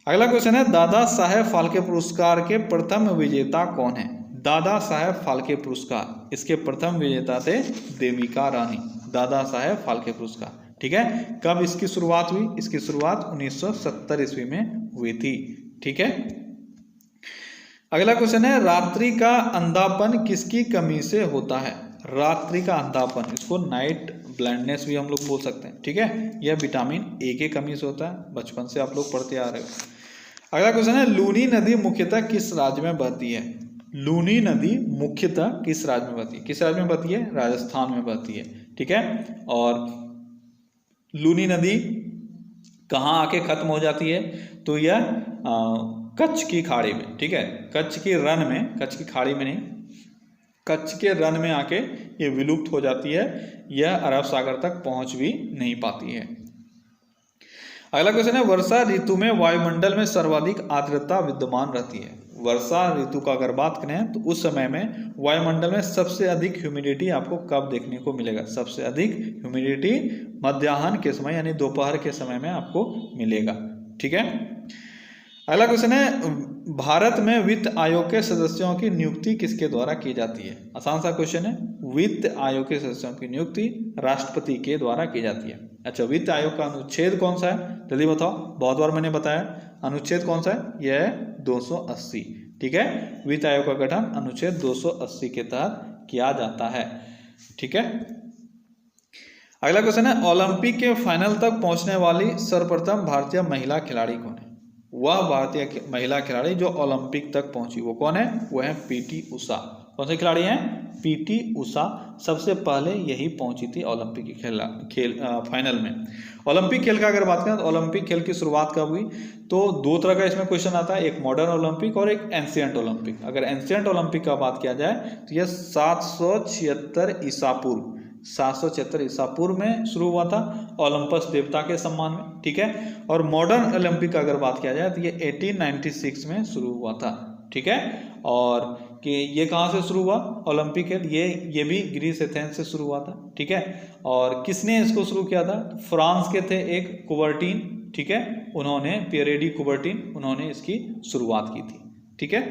अगला क्वेश्चन है दादा साहेब फाल्के पुरस्कार के प्रथम विजेता कौन है। दादा साहेब फाल्के पुरस्कार, इसके प्रथम विजेता थे देविका रानी। दादा साहेब फाल्के पुरस्कार, ठीक है, कब इसकी शुरुआत हुई, इसकी शुरुआत 1970 ईस्वी में हुई थी। ठीक है, अगला क्वेश्चन है रात्रि का अंधापन किसकी कमी से होता है। रात्रि का अंधापन, इसको नाइट ब्लाइंडनेस भी हम लोग बोल सकते हैं। ठीक है, यह विटामिन ए की कमी से होता है, बचपन से आप लोग पढ़ते आ रहे हो। अगला क्वेश्चन है लूनी नदी मुख्यतः किस राज्य में बहती है। लूनी नदी मुख्यतः किस राज्य में बहती है, किस राज्य में बहती है, राजस्थान में बहती है। ठीक है, और लूनी नदी कहाँ आके खत्म हो जाती है, तो यह कच्छ की खाड़ी में, ठीक है, कच्छ की रन में, कच्छ की खाड़ी में नहीं, कच्छ के रन में आके ये विलुप्त हो जाती है, यह अरब सागर तक पहुंच भी नहीं पाती है। अगला क्वेश्चन है, वर्षा ऋतु में वायुमंडल में सर्वाधिक आर्द्रता विद्यमान रहती है। वर्षा ऋतु का अगर बात करें तो उस समय में वायुमंडल में सबसे अधिक ह्यूमिडिटी आपको कब देखने को मिलेगा? सबसे अधिक ह्यूमिडिटी मध्याह्न के समय यानी दोपहर के समय में आपको मिलेगा, ठीक है। अगला क्वेश्चन है, भारत में वित्त आयोग के सदस्यों की नियुक्ति किसके द्वारा की जाती है? आसान सा क्वेश्चन है। वित्त आयोग के सदस्यों की नियुक्ति राष्ट्रपति के द्वारा की जाती है। अच्छा, वित्त आयोग का अनुच्छेद कौन सा है? जल्दी बताओ, बहुत बार मैंने बताया। अनुच्छेद कौन सा है? यह है 280, ठीक है। वित्त आयोग का गठन अनुच्छेद 280 के तहत किया जाता है, ठीक है। अगला क्वेश्चन है, ओलंपिक के फाइनल तक पहुंचने वाली सर्वप्रथम भारतीय महिला खिलाड़ी कौन है? वह भारतीय महिला खिलाड़ी जो ओलंपिक तक पहुंची वो कौन है? वो है पीटी उषा। कौन से खिलाड़ी हैं? पीटी उषा सबसे पहले यही पहुंची थी ओलंपिक की फाइनल में। ओलंपिक खेल का अगर बात करें तो ओलंपिक खेल की शुरुआत कब हुई? तो दो तरह का इसमें क्वेश्चन आता है, एक मॉडर्न ओलंपिक और एक एंशिएंट ओलंपिक। अगर एंशिएंट ओलंपिक का बात किया जाए तो यह 776 ईसा पूर्व में शुरू हुआ था ओलंपस देवता के सम्मान में, ठीक है। और मॉडर्न ओलंपिक का अगर बात किया जाए तो ये 1896 में शुरू हुआ था, ठीक है। और कि ये कहाँ से शुरू हुआ ओलंपिक खेल? ये भी ग्रीस एथेंस से शुरू हुआ था, ठीक है। और किसने इसको शुरू किया था? फ्रांस के थे एक कुबर्टीन, ठीक है, उन्होंने पियरे कुबर्टीन उन्होंने इसकी शुरुआत की थी, ठीक है।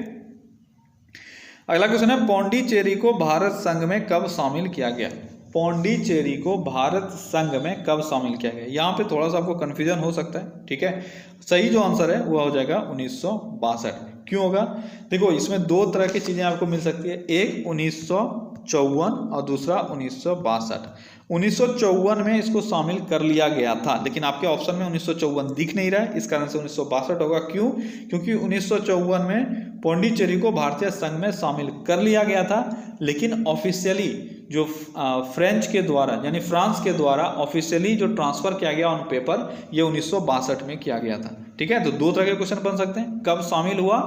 अगला क्वेश्चन है, पौंडीचेरी को भारत संघ में कब शामिल किया गया? पौंडीचेरी को भारत संघ में कब शामिल किया गया? यहाँ पे थोड़ा सा आपको कंफ्यूजन हो सकता है, ठीक है। सही जो आंसर है वो हो जाएगा 1962। क्यों होगा? देखो, इसमें दो तरह की चीजें आपको मिल सकती है, एक 1954 और दूसरा 1962। 1954 में इसको शामिल कर लिया गया था, लेकिन आपके ऑप्शन में 1954 दिख नहीं रहा है, इस कारण से 1962 होगा। क्यों? क्योंकि 1954 में पौंडीचेरी को भारतीय संघ में शामिल कर लिया गया था, लेकिन ऑफिशियली जो फ्रेंच के द्वारा यानी फ्रांस के द्वारा ऑफिशियली जो ट्रांसफर किया गया ऑन पेपर, ये 1962 में किया गया था, ठीक है। तो दो तरह के क्वेश्चन बन सकते हैं, कब शामिल हुआ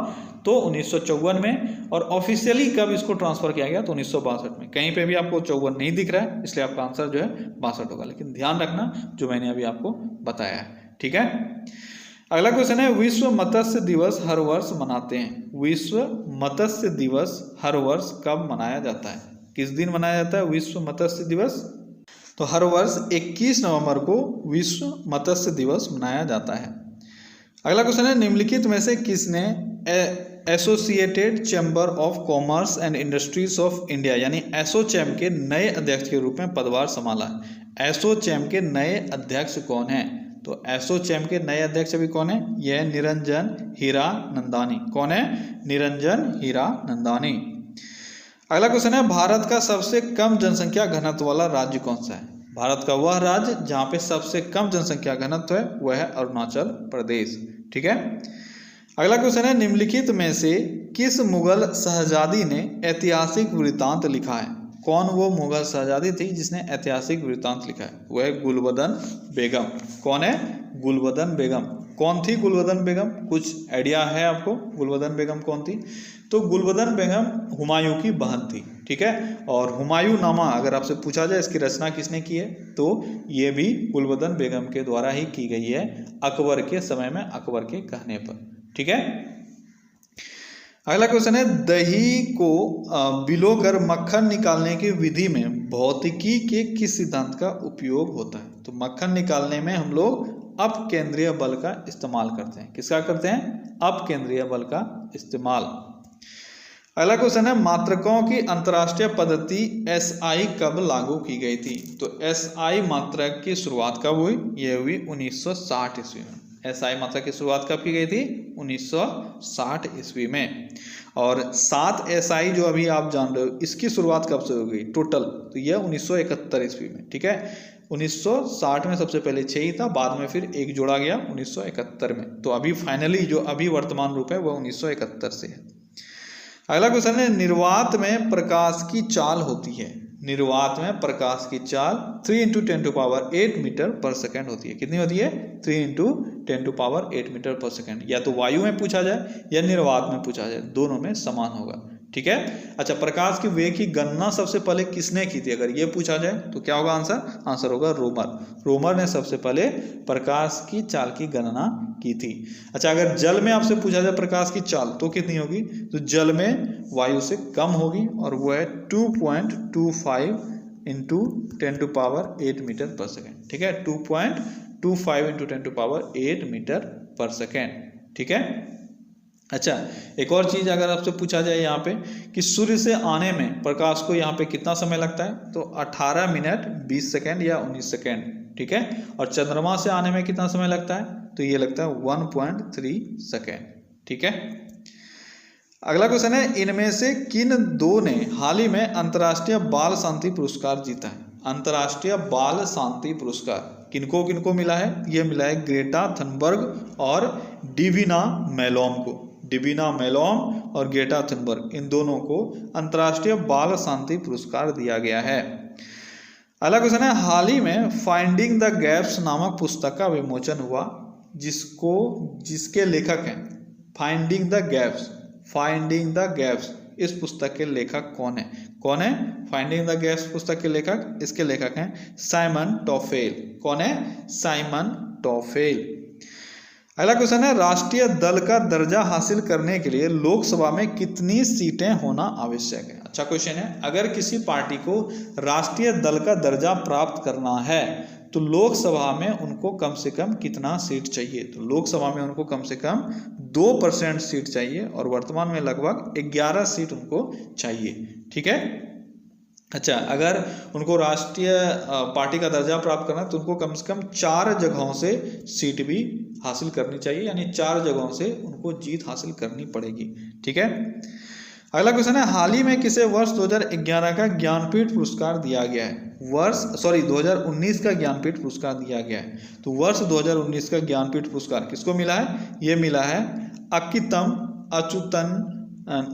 तो 1954 में, और ऑफिशियली कब इसको ट्रांसफर किया गया तो 1962 में। कहीं पे भी आपको 54 नहीं दिख रहा है, इसलिए आपका आंसर जो है 62 होगा, लेकिन ध्यान रखना जो मैंने अभी आपको बताया है, ठीक है। अगला क्वेश्चन है, विश्व मत्स्य दिवस हर वर्ष मनाते हैं। विश्व मत्स्य दिवस हर वर्ष कब मनाया जाता है? किस दिन मनाया जाता है विश्व मत्स्य दिवस? तो हर वर्ष 21 नवंबर को विश्व मत्स्य दिवस मनाया जाता है। अगला क्वेश्चन है, निम्नलिखित में से किसने associated chamber of commerce and industries of India यानी एसोचैम के नए अध्यक्ष के रूप में पदभार संभाला है? एसोचैम के नए अध्यक्ष कौन है? तो एसोचैम के नए अध्यक्ष अभी कौन है? यह निरंजन हीरानंदानी। कौन है? निरंजन हीरानंदानी। अगला क्वेश्चन है, भारत का सबसे कम जनसंख्या घनत्व वाला राज्य कौन सा है? भारत का वह राज्य जहां पे सबसे कम जनसंख्या घनत्व है वह है अरुणाचल प्रदेश, ठीक है। अगला क्वेश्चन है, निम्नलिखित में से किस मुगल शहजादी ने ऐतिहासिक वृत्तांत लिखा है? कौन वो मुगल शहजादी थी जिसने ऐतिहासिक वृत्तांत लिखा है? वह है गुलबदन बेगम। कौन है? गुलबदन बेगम। कौन थी गुलबदन बेगम? कुछ आइडिया है आपको गुलबदन बेगम कौन थी? तो गुलबदन बेगम हुमायूं की बहन थी, ठीक है। और हुमायूं नामा अगर आपसे पूछा जाए इसकी रचना किसने की है तो ये भी गुलबदन बेगम के द्वारा ही की गई है, अकबर के समय में, अकबर के कहने पर, ठीक है। अगला क्वेश्चन है, दही को भिगोकर मक्खन निकालने की विधि में भौतिकी के किस सिद्धांत का उपयोग होता है? तो मक्खन निकालने में हम लोग अपकेंद्रीय बल का इस्तेमाल करते हैं। किसका करते हैं? अपकेंद्रीय बल का इस्तेमाल। अगला क्वेश्चन है, मात्रकों की अंतर्राष्ट्रीय पद्धति SI कब लागू की गई थी? तो SI मात्रक की शुरुआत कब हुई? यह हुई 1960 ईस्वी में। SI मात्रक की शुरुआत कब की गई थी? 1960 ईस्वी में। और 7 SI जो अभी आप जान रहे हो इसकी शुरुआत कब से हो गई टोटल? तो यह 1971 ईस्वी में, ठीक है। 1960 में सबसे पहले 6 ही था, बाद में फिर एक जोड़ा गया 1971 में। तो अभी फाइनली जो अभी वर्तमान रूप है वह 1971 से है। अगला क्वेश्चन है, निर्वात में प्रकाश की चाल होती है। निर्वात में प्रकाश की चाल 3 × 10⁸ मीटर पर सेकेंड होती है। कितनी होती है? 3 × 10⁸ मीटर पर सेकेंड। या तो वायु में पूछा जाए या निर्वात में पूछा जाए, दोनों में समान होगा। ठीक है। अच्छा, प्रकाश के वेग की गणना सबसे पहले किसने की थी? अगर ये पूछा जाए तो क्या होगा आंसर? आंसर होगा रोमर। रोमर ने सबसे पहले प्रकाश की चाल की गणना की थी। अच्छा, अगर जल में आपसे पूछा जाए प्रकाश की चाल तो कितनी होगी? तो जल में वायु से कम होगी और वो है 2.25 × 10⁸ मीटर पर सेकेंड। ठीक है, 2.25 × 10⁸ मीटर पर सेकेंड। ठीक है। अच्छा, एक और चीज अगर आपसे पूछा जाए यहाँ पे कि सूर्य से आने में प्रकाश को यहाँ पे कितना समय लगता है, तो 18 मिनट 20 सेकेंड या 19 सेकेंड। ठीक है। और चंद्रमा से आने में कितना समय लगता है, तो ये लगता है 1.3 सेकेंड। ठीक है। अगला क्वेश्चन है, इनमें से किन दो ने हाल ही में अंतर्राष्ट्रीय बाल शांति पुरस्कार जीता है? अंतर्राष्ट्रीय बाल शांति पुरस्कार किनको किनको मिला है? ये मिला है ग्रेटा थनबर्ग और डिविना मैलोम को। डिविना मैलोम और ग्रेटा थनबर्ग, इन दोनों को अंतर्राष्ट्रीय बाल शांति पुरस्कार दिया गया है। अगला क्वेश्चन है, हाल ही में फाइंडिंग द गैप्स नामक पुस्तक का विमोचन हुआ, जिसके लेखक हैं finding the gaps. Finding the gaps, इस पुस्तक के लेखक कौन है? कौन है फाइंडिंग द गैप्स पुस्तक के लेखक? इसके लेखक हैं साइमन टॉफेल। कौन है? Simon TOEFL. अगला क्वेश्चन है, राष्ट्रीय दल का दर्जा हासिल करने के लिए लोकसभा में कितनी सीटें होना आवश्यक है? अच्छा क्वेश्चन है, अगर किसी पार्टी को राष्ट्रीय दल का दर्जा प्राप्त करना है तो लोकसभा में उनको कम से कम कितना सीट चाहिए? तो लोकसभा में उनको कम से कम 2% सीट चाहिए और वर्तमान में लगभग 11 सीट उनको चाहिए। ठीक है। अच्छा, अगर उनको राष्ट्रीय पार्टी का दर्जा प्राप्त करना है तो उनको कम से कम 4 जगहों से सीट भी हासिल करनी चाहिए, यानी 4 जगहों से उनको जीत हासिल करनी पड़ेगी। ठीक है। अगला क्वेश्चन है, हाल ही में किसे वर्ष 2011 का ज्ञानपीठ पुरस्कार दिया गया है? 2019 का ज्ञानपीठ पुरस्कार दिया गया है। तो वर्ष 2019 का ज्ञानपीठ पुरस्कार किसको मिला है? ये मिला है अक्कीतम अच्युतन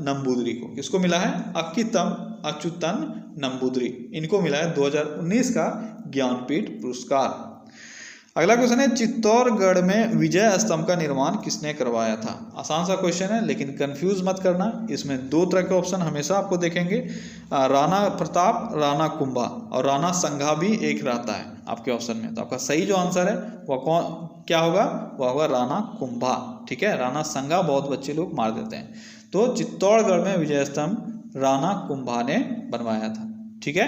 नंबूदरी को। किसको मिला है? अक्कीतम अच्युतन नंबूदरी, इनको मिला है 2019 का ज्ञानपीठ पुरस्कार। अगला क्वेश्चन है, चित्तौड़गढ़ में विजय स्तंभ का निर्माण किसने करवाया था? आसान सा क्वेश्चन है लेकिन कंफ्यूज मत करना। इसमें 2 तरह के ऑप्शन हमेशा आपको देखेंगे, राणा प्रताप, राणा कुंभा और राणा संघा भी एक रहता है आपके ऑप्शन में। तो आपका सही जो आंसर है वह क्या होगा? वह होगा राणा कुंभा। ठीक है। राणा संघा बहुत बच्चे लोग मार देते हैं। तो चित्तौड़गढ़ में विजय स्तंभ राणा कुंभा ने बनवाया था। ठीक है।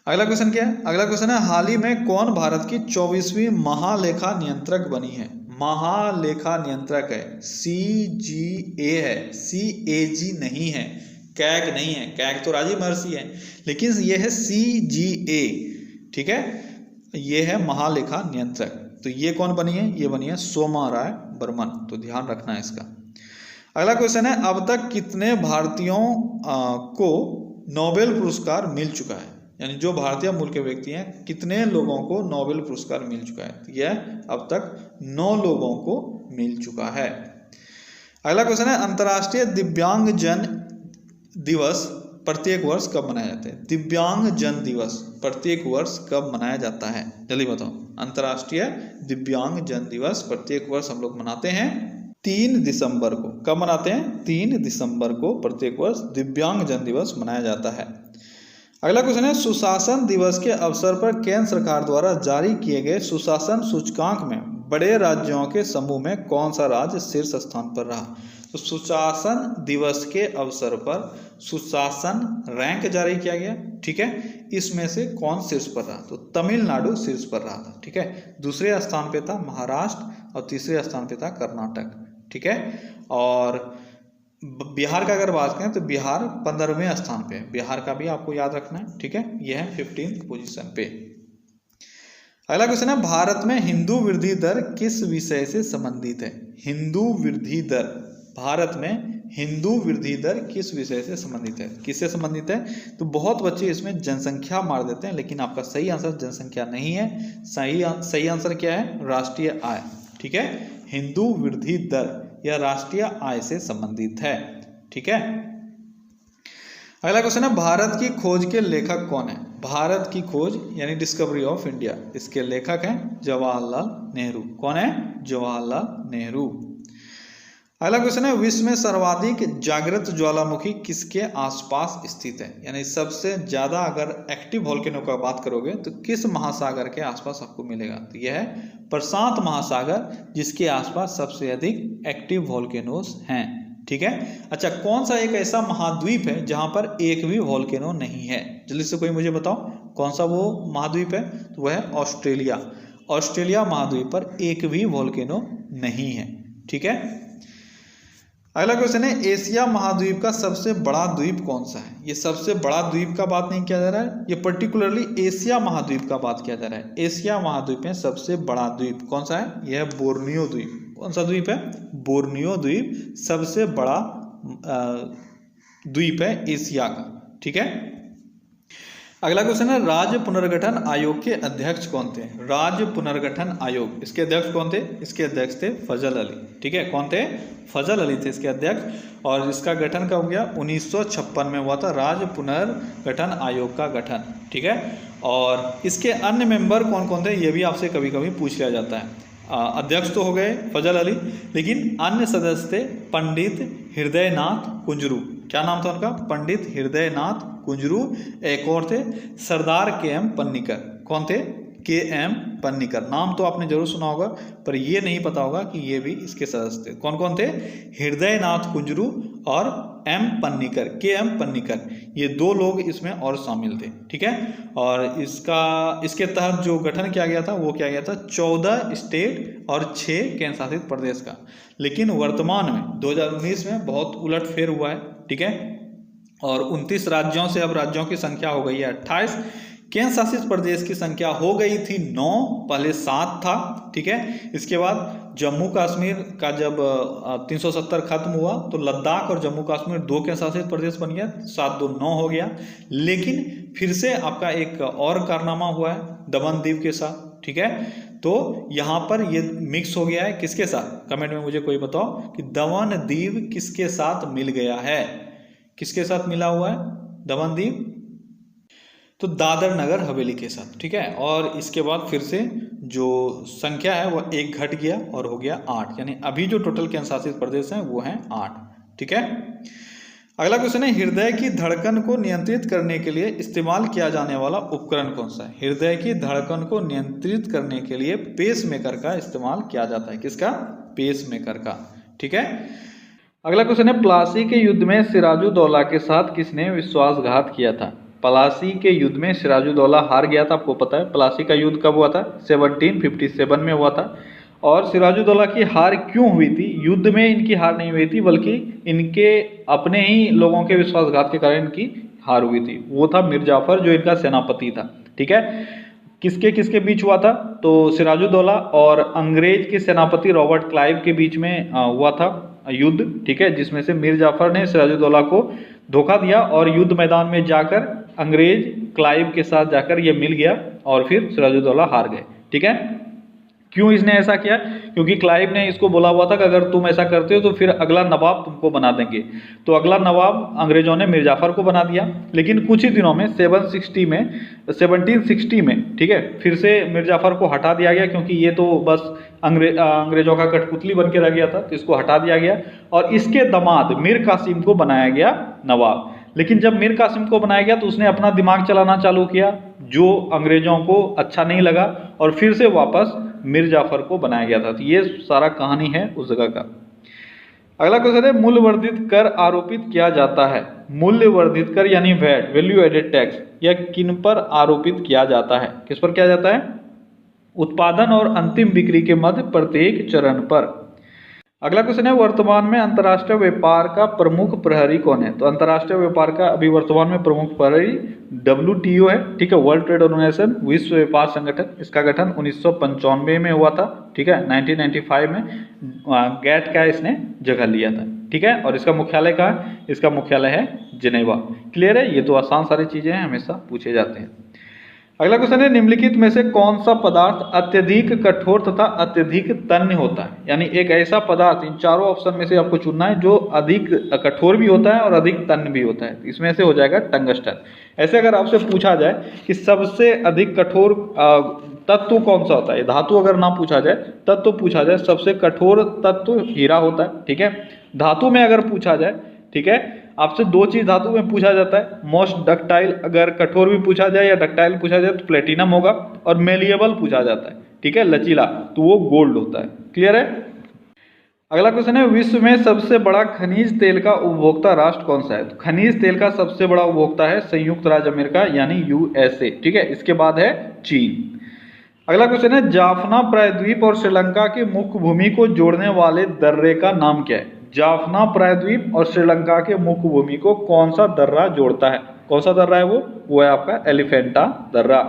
अगला क्वेश्चन क्या है? अगला क्वेश्चन है, हाल ही में कौन भारत की 24वीं महालेखा नियंत्रक बनी है? महालेखा नियंत्रक है, CGA है, CAG नहीं है, कैग नहीं है। कैग तो राजीव महर्षि है, लेकिन ये है CGA। ठीक है, ये है महालेखा नियंत्रक। तो ये कौन बनी है? ये बनी है सोमा राय बर्मन। तो ध्यान रखना है इसका। अगला क्वेश्चन है, अब तक कितने भारतीयों को नोबेल पुरस्कार मिल चुका है? यानी जो भारतीय मूल के व्यक्ति हैं, कितने लोगों को नोबेल पुरस्कार मिल चुका है? तो यह अब तक 9 लोगों को मिल चुका है। अगला क्वेश्चन है, अंतर्राष्ट्रीय दिव्यांग जन दिवस प्रत्येक वर्ष कब मनाया जाता है? दिव्यांग जन दिवस प्रत्येक वर्ष कब मनाया जाता है? जल्दी बताओ। अंतर्राष्ट्रीय दिव्यांग जन दिवस प्रत्येक वर्ष हम लोग मनाते हैं 3 दिसंबर को। कब मनाते हैं? 3 दिसंबर को प्रत्येक वर्ष दिव्यांग जन दिवस मनाया जाता है। अगला क्वेश्चन है, सुशासन दिवस के अवसर पर केंद्र सरकार द्वारा जारी किए गए सुशासन सूचकांक में बड़े राज्यों के समूह में कौन सा राज्य शीर्ष स्थान पर रहा? तो सुशासन दिवस के अवसर पर सुशासन रैंक जारी किया गया। ठीक है, इसमें से कौन शीर्ष पर रहा? तो तमिलनाडु शीर्ष पर रहा था। ठीक है, दूसरे स्थान पे था महाराष्ट्र और तीसरे स्थान पे था कर्नाटक। ठीक है, और बिहार का अगर बात करें तो बिहार 15वें स्थान पे। बिहार का भी आपको याद रखना है। ठीक है, यह है 15th पोजीशन पे। अगला क्वेश्चन है, भारत में हिंदू वृद्धि दर किस विषय से संबंधित है? हिंदू वृद्धि दर, भारत में हिंदू वृद्धि दर किस विषय से संबंधित है? किससे संबंधित है? तो बहुत बच्चे इसमें जनसंख्या मार देते हैं, लेकिन आपका सही आंसर जनसंख्या नहीं है। सही आंसर क्या है? राष्ट्रीय आय। ठीक है, हिंदू वृद्धि दर यह राष्ट्रीय आय से संबंधित है। ठीक है। अगला क्वेश्चन है, भारत की खोज के लेखक कौन है? भारत की खोज यानी डिस्कवरी ऑफ इंडिया, इसके लेखक हैं जवाहरलाल नेहरू। कौन है? जवाहरलाल नेहरू। अगला क्वेश्चन है, विश्व में सर्वाधिक जागृत ज्वालामुखी किसके आसपास स्थित है? यानी सबसे ज्यादा अगर एक्टिव वोल्केनो का बात करोगे तो किस महासागर के आसपास आपको मिलेगा? तो यह है प्रशांत महासागर, जिसके आसपास सबसे अधिक एक्टिव वोल्केनोस हैं। ठीक है। अच्छा, कौन सा एक ऐसा महाद्वीप है जहां पर एक भी वोल्केनो नहीं है? जल्दी से कोई मुझे बताओ कौन सा वो महाद्वीप है? तो वह है ऑस्ट्रेलिया। ऑस्ट्रेलिया महाद्वीप पर एक भी वोल्केनो नहीं है। ठीक है। अगला क्वेश्चन है, एशिया महाद्वीप का सबसे बड़ा द्वीप कौन सा है? ये सबसे बड़ा द्वीप का बात नहीं किया जा रहा है, ये पर्टिकुलरली एशिया महाद्वीप का बात किया जा रहा है। एशिया महाद्वीप में सबसे बड़ा द्वीप कौन सा है? यह है बोर्नियो द्वीप। कौन सा द्वीप है? बोर्नियो द्वीप सबसे बड़ा द्वीप है एशिया का। ठीक है। अगला क्वेश्चन है, राज्य पुनर्गठन आयोग के अध्यक्ष कौन थे? राज्य पुनर्गठन आयोग, इसके अध्यक्ष कौन थे? इसके अध्यक्ष थे फजल अली। ठीक है। कौन थे? फजल अली थे इसके अध्यक्ष। और इसका गठन कब हुआ? 1956 में हुआ था राज्य पुनर्गठन आयोग का गठन। ठीक है। और इसके अन्य मेंबर कौन कौन थे ये भी आपसे कभी कभी पूछ लिया जाता है। अध्यक्ष तो हो गए फजल अली, लेकिन अन्य सदस्य थे पंडित हृदयनाथ कुंजरू। क्या नाम था उनका? पंडित हृदयनाथ कुंजरू। एक और थे सरदार के.एम. पन्नीकर। कौन थे? के.एम. पन्नीकर। नाम तो आपने जरूर सुना होगा, पर ये नहीं पता होगा कि ये भी इसके सदस्य थे। कौन कौन थे? हृदयनाथ कुंजरू और एम पन्नीकर, के.एम. पन्नीकर। ये दो लोग इसमें और शामिल थे। ठीक है। और इसके तहत जो गठन किया गया था वो किया गया था 14 स्टेट और 6 केंद्र शासित प्रदेश का। लेकिन वर्तमान में 2019 में बहुत उलटफेर हुआ है। ठीक है। और 29 राज्यों से अब राज्यों की संख्या हो गई है 28। केंद्र शासित प्रदेश की संख्या हो गई थी 9, पहले 7 था। ठीक है। इसके बाद जम्मू कश्मीर का जब 370 खत्म हुआ तो लद्दाख और जम्मू कश्मीर 2 केंद्र शासित प्रदेश बन गया, 7 2 9 हो गया। लेकिन फिर से आपका एक और कारनामा हुआ है दमन दीव के साथ। ठीक है। तो यहाँ पर ये मिक्स हो गया है किसके साथ? कमेंट में मुझे कोई बताओ कि दमन दीव किसके साथ मिल गया है? किसके साथ मिला हुआ है दमन दीव? तो दादर नगर हवेली के साथ। ठीक है। और इसके बाद फिर से जो संख्या है वो 1 घट गया और हो गया 8, यानी अभी जो टोटल केंद्र शासित प्रदेश हैं वो हैं 8। ठीक है। अगला क्वेश्चन है, हृदय की धड़कन को नियंत्रित करने के लिए इस्तेमाल किया जाने वाला उपकरण कौन सा है? हृदय की धड़कन को नियंत्रित करने के लिए पेसमेकर का इस्तेमाल किया जाता है। किसका? पेसमेकर का। ठीक है। अगला क्वेश्चन है, प्लासी के युद्ध में सिराजुद्दौला के साथ किसने विश्वासघात किया था? प्लासी के युद्ध में सिराजुद्दौला हार गया था, आपको पता है। प्लासी का युद्ध कब हुआ था? 1757 में हुआ था। और सिराजुद्दौला की हार क्यों हुई थी? युद्ध में इनकी हार नहीं हुई थी, बल्कि इनके अपने ही लोगों के विश्वासघात के कारण इनकी हार हुई थी। वो था मीर जाफर जो इनका सेनापति था। ठीक है। किसके किसके बीच हुआ था? तो सिराजुद्दौला और अंग्रेज के सेनापति रॉबर्ट क्लाइव के बीच में हुआ था युद्ध। ठीक है। जिसमें से मीर जाफर ने सिराजुद्दौला को धोखा दिया और युद्ध मैदान में जाकर अंग्रेज क्लाइव के साथ जाकर ये मिल गया और फिर सिराजुद्दौला हार गए। ठीक है। क्यों इसने ऐसा किया? क्योंकि क्लाइव ने इसको बोला हुआ था कि अगर तुम ऐसा करते हो तो फिर अगला नवाब तुमको बना देंगे। तो अगला नवाब अंग्रेजों ने मीर जाफर को बना दिया। लेकिन कुछ ही दिनों में 1760 में ठीक है, फिर से मीर जाफर को हटा दिया गया, क्योंकि ये तो बस अंग्रेजों का कठपुतली बन के रह गया था, तो इसको हटा दिया गया और इसके दामाद मीर कासिम को बनाया गया नवाब। लेकिन जब मीर कासिम को बनाया गया तो उसने अपना दिमाग चलाना चालू किया, जो अंग्रेजों को अच्छा नहीं लगा, और फिर से वापस मीर जाफर को बनाया गया था। तो ये सारा कहानी है उस जगह का। अगला क्वेश्चन है, मूल्य वर्धित कर आरोपित किया जाता है। मूल्य वर्धित कर यानी वैट, वैल्यू एडेड टैक्स, यह किन पर आरोपित किया जाता है? किस पर किया जाता है? उत्पादन और अंतिम बिक्री के मध्य प्रत्येक चरण पर। अगला क्वेश्चन है, वर्तमान में अंतर्राष्ट्रीय व्यापार का प्रमुख प्रहरी कौन है? तो अंतर्राष्ट्रीय व्यापार का अभी वर्तमान में प्रमुख प्रहरी WTO है। ठीक है। वर्ल्ड ट्रेड ऑर्गेनाइजेशन, विश्व व्यापार संगठन। इसका गठन 1995 में हुआ था। ठीक है। 1995 में गैट का इसने जगह लिया था। ठीक है। और इसका मुख्यालय कहाँ है? इसका मुख्यालय है जिनेवा। क्लियर है? ये तो आसान सारी चीजें हैं, हमेशा पूछे जाते हैं। अगला क्वेश्चन है, निम्नलिखित में से कौन सा पदार्थ अत्यधिक कठोर तथा अत्यधिक तन्य होता है? यानी एक ऐसा पदार्थ, इन चारों ऑप्शन में से आपको चुनना है जो अधिक कठोर भी होता है और अधिक तन्य भी होता है। इसमें से हो जाएगा टंगस्टन। ऐसे अगर आपसे पूछा जाए कि सबसे अधिक कठोर तत्व कौन सा होता है, धातु अगर ना पूछा जाए, तत्व पूछा जाए, सबसे कठोर तत्व हीरा होता है। ठीक है, धातु में अगर पूछा जाए, ठीक है, आपसे दो चीज धातु में पूछा जाता है, मोस्ट डक्टाइल अगर कठोर भी पूछा जाए या डक्टाइल पूछा जाए तो प्लेटिनम होगा, और मेलिएबल पूछा जाता है, ठीक है, लचीला, तो वो गोल्ड होता है। क्लियर है? अगला क्वेश्चन है, विश्व में सबसे बड़ा खनिज तेल का उपभोक्ता राष्ट्र कौन सा है? तो खनिज तेल का सबसे बड़ा उपभोक्ता है संयुक्त राज्य अमेरिका यानी यूएसए। ठीक है, इसके बाद है चीन। अगला क्वेश्चन है, जाफना प्रायद्वीप और श्रीलंका की मुख्य भूमि को जोड़ने वाले दर्रे का नाम क्या है? जाफना प्रायद्वीप और श्रीलंका के मुख्य भूमि को कौन सा दर्रा जोड़ता है? कौन सा दर्रा है वो है आपका एलिफेंटा दर्रा।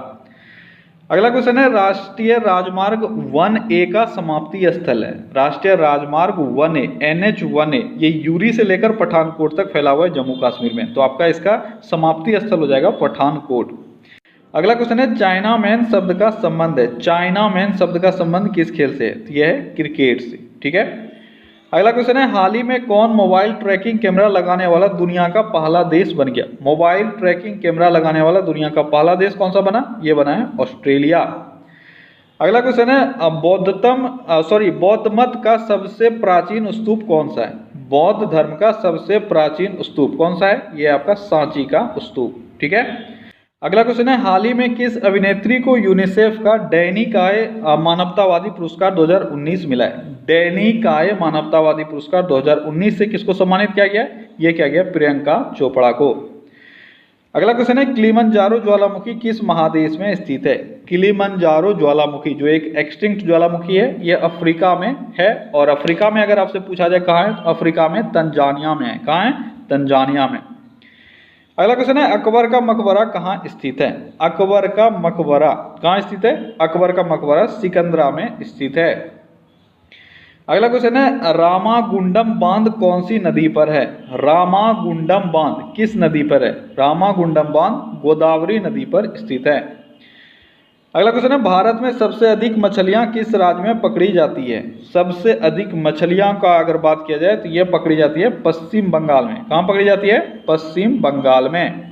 अगला क्वेश्चन है, राष्ट्रीय राजमार्ग 1A का समाप्ति स्थल है। राष्ट्रीय राजमार्ग 1A NH1A ये यूरी से लेकर पठानकोट तक फैला हुआ है जम्मू कश्मीर में, तो आपका इसका समाप्ति स्थल हो जाएगा पठानकोट। अगला क्वेश्चन है, चाइना मैन शब्द का संबंध है, चाइना मैन शब्द का संबंध किस खेल से है? तो यह है क्रिकेट से। ठीक है, अगला क्वेश्चन है, हाल ही में कौन मोबाइल ट्रैकिंग कैमरा लगाने वाला दुनिया का पहला देश बन गया? मोबाइल ट्रैकिंग कैमरा लगाने वाला दुनिया का पहला देश कौन सा बना? ये बना है ऑस्ट्रेलिया। अगला क्वेश्चन है, बौद्ध मत का सबसे प्राचीन स्तूप कौन सा है? बौद्ध धर्म का सबसे प्राचीन स्तूप कौन सा है? ये आपका सांची का स्तूप। ठीक है, अगला क्वेश्चन है, हाल ही में किस अभिनेत्री को यूनिसेफ का डैनी काय मानवतावादी पुरस्कार 2019 मिला है? डैनी काय मानवतावादी पुरस्कार 2019 से किसको सम्मानित किया गया? ये किया गया प्रियंका चोपड़ा को। अगला क्वेश्चन है, किलिमंजारो ज्वालामुखी किस महादेश में स्थित है? किलिमंजारो ज्वालामुखी जो एक एक्सटिंक्ट ज्वालामुखी है, ये अफ्रीका में है, और अफ्रीका में अगर आपसे पूछा जाए कहाँ है, तो अफ्रीका में तंजानिया में है। कहाँ है? तंजानिया में। अगला क्वेश्चन है, अकबर का मकबरा कहाँ स्थित है? अकबर का मकबरा कहाँ स्थित है? अकबर का मकबरा सिकंदरा में स्थित है। अगला क्वेश्चन है, रामागुंडम बांध कौन सी नदी पर है? रामागुंडम बांध किस नदी पर है? रामागुंडम बांध गोदावरी नदी पर स्थित है। अगला क्वेश्चन है, भारत में सबसे अधिक मछलियां किस राज्य में पकड़ी जाती है? सबसे अधिक मछलियां का अगर बात किया जाए तो यह पकड़ी जाती है पश्चिम बंगाल में। कहां पकड़ी जाती है? पश्चिम बंगाल में।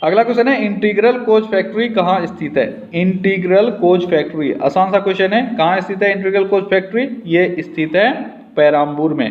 अगला क्वेश्चन है, इंटीग्रल कोच फैक्ट्री कहां स्थित है? इंटीग्रल कोच फैक्ट्री आसान सा क्वेश्चन है, कहां स्थित है इंटीग्रल कोच फैक्ट्री? ये स्थित है पेराम्बूर में।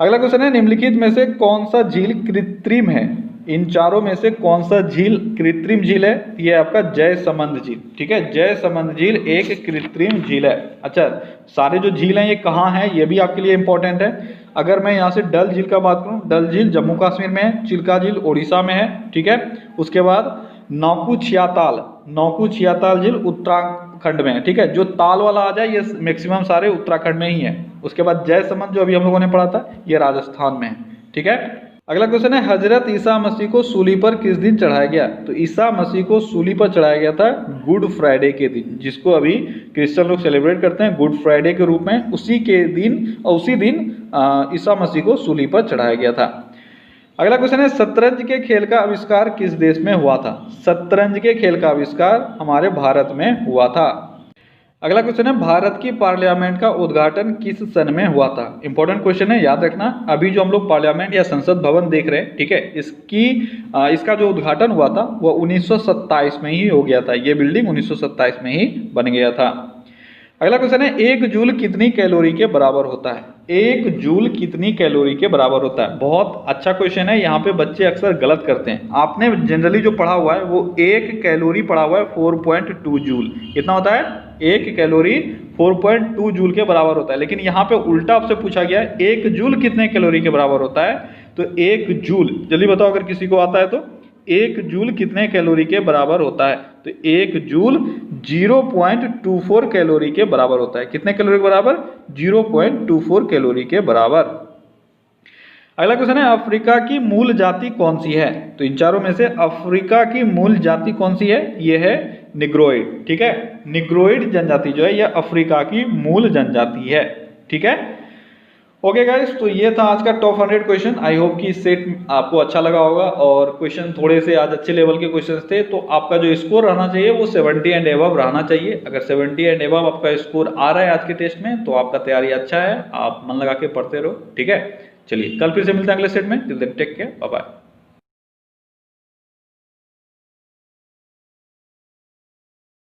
अगला क्वेश्चन है, निम्नलिखित में से कौन सा झील कृत्रिम है? इन चारों में से कौन सा झील कृत्रिम झील है? ये आपका जयसमंद झील। ठीक है, जयसमंद झील एक कृत्रिम झील है। अच्छा, सारे जो झील हैं ये कहाँ हैं ये भी आपके लिए इंपॉर्टेंट है। अगर मैं यहाँ से डल झील का बात करूँ, डल झील जम्मू कश्मीर में है, चिल्का झील ओडिशा में है। ठीक है, उसके बाद नौकू छियाताल झील उत्तराखंड में है। ठीक है, जो ताल वाला आ जाए ये मैक्सिमम सारे उत्तराखंड में ही है। उसके बाद जयसमंद जो अभी हम लोगों ने पढ़ा था ये राजस्थान में है। ठीक है, अगला क्वेश्चन है, हजरत ईसा मसीह को सूली पर किस दिन चढ़ाया गया? तो ईसा मसीह को सूली पर चढ़ाया गया था गुड फ्राइडे के दिन, जिसको अभी क्रिश्चियन लोग सेलिब्रेट करते हैं गुड फ्राइडे के रूप में। उसी दिन ईसा मसीह को सूली पर चढ़ाया गया था। अगला क्वेश्चन है, शतरंज के खेल का आविष्कार किस देश में हुआ था? शतरंज के खेल का आविष्कार हमारे भारत में हुआ था। अगला क्वेश्चन है, भारत की पार्लियामेंट का उद्घाटन किस सन में हुआ था? इंपॉर्टेंट क्वेश्चन है, याद रखना। अभी जो हम लोग पार्लियामेंट या संसद भवन देख रहे हैं, ठीक है, इसका जो उद्घाटन हुआ था वो 1927 में ही हो गया था। ये बिल्डिंग 1927 में ही बन गया था। अगला क्वेश्चन है, 1 जूल कितनी कैलोरी के बराबर होता है? 1 जूल कितनी कैलोरी के बराबर होता है? बहुत अच्छा क्वेश्चन है, यहाँ पे बच्चे अक्सर गलत करते हैं। आपने जनरली जो पढ़ा हुआ है वो 1 कैलोरी पढ़ा हुआ है 4.2 जूल। कितना होता है? 1 कैलोरी 4.2 जूल के बराबर होता है। लेकिन यहाँ पे उल्टा आपसे पूछा गया है 1 जूल कितने कैलोरी के बराबर होता है? तो 1 जूल जल्दी बताओ अगर किसी को आता है तो, 1 जूल कितने कैलोरी के बराबर होता है? तो 1 जूल 0.24 कैलोरी के बराबर होता है। कितने कैलोरी के बराबर? 0.24 कैलोरी के बराबर। अगला क्वेश्चन है, अफ्रीका की मूल जाति कौन सी है? तो इन चारों में से अफ्रीका की मूल जाति कौन सी है? ये है निग्रोइड। ठीक है, निग्रोइड जनजाति जो है यह अफ्रीका की मूल जनजाति है। ठीक है, ओके गाइस, तो ये था आज का टॉप 100 क्वेश्चन। आई होप कि सेट आपको अच्छा लगा होगा और क्वेश्चन थोड़े से आज अच्छे लेवल के क्वेश्चंस थे। तो आपका जो स्कोर रहना चाहिए वो 70 एंड एबव रहना चाहिए। अगर 70 एंड एबव आपका स्कोर आ रहा है आज के टेस्ट में तो आपका तैयारी अच्छा है, आप मन लगा के पढ़ते रहो। ठीक है, चलिए कल फिर से मिलते हैं अगले सेट में। Till then take care, bye bye.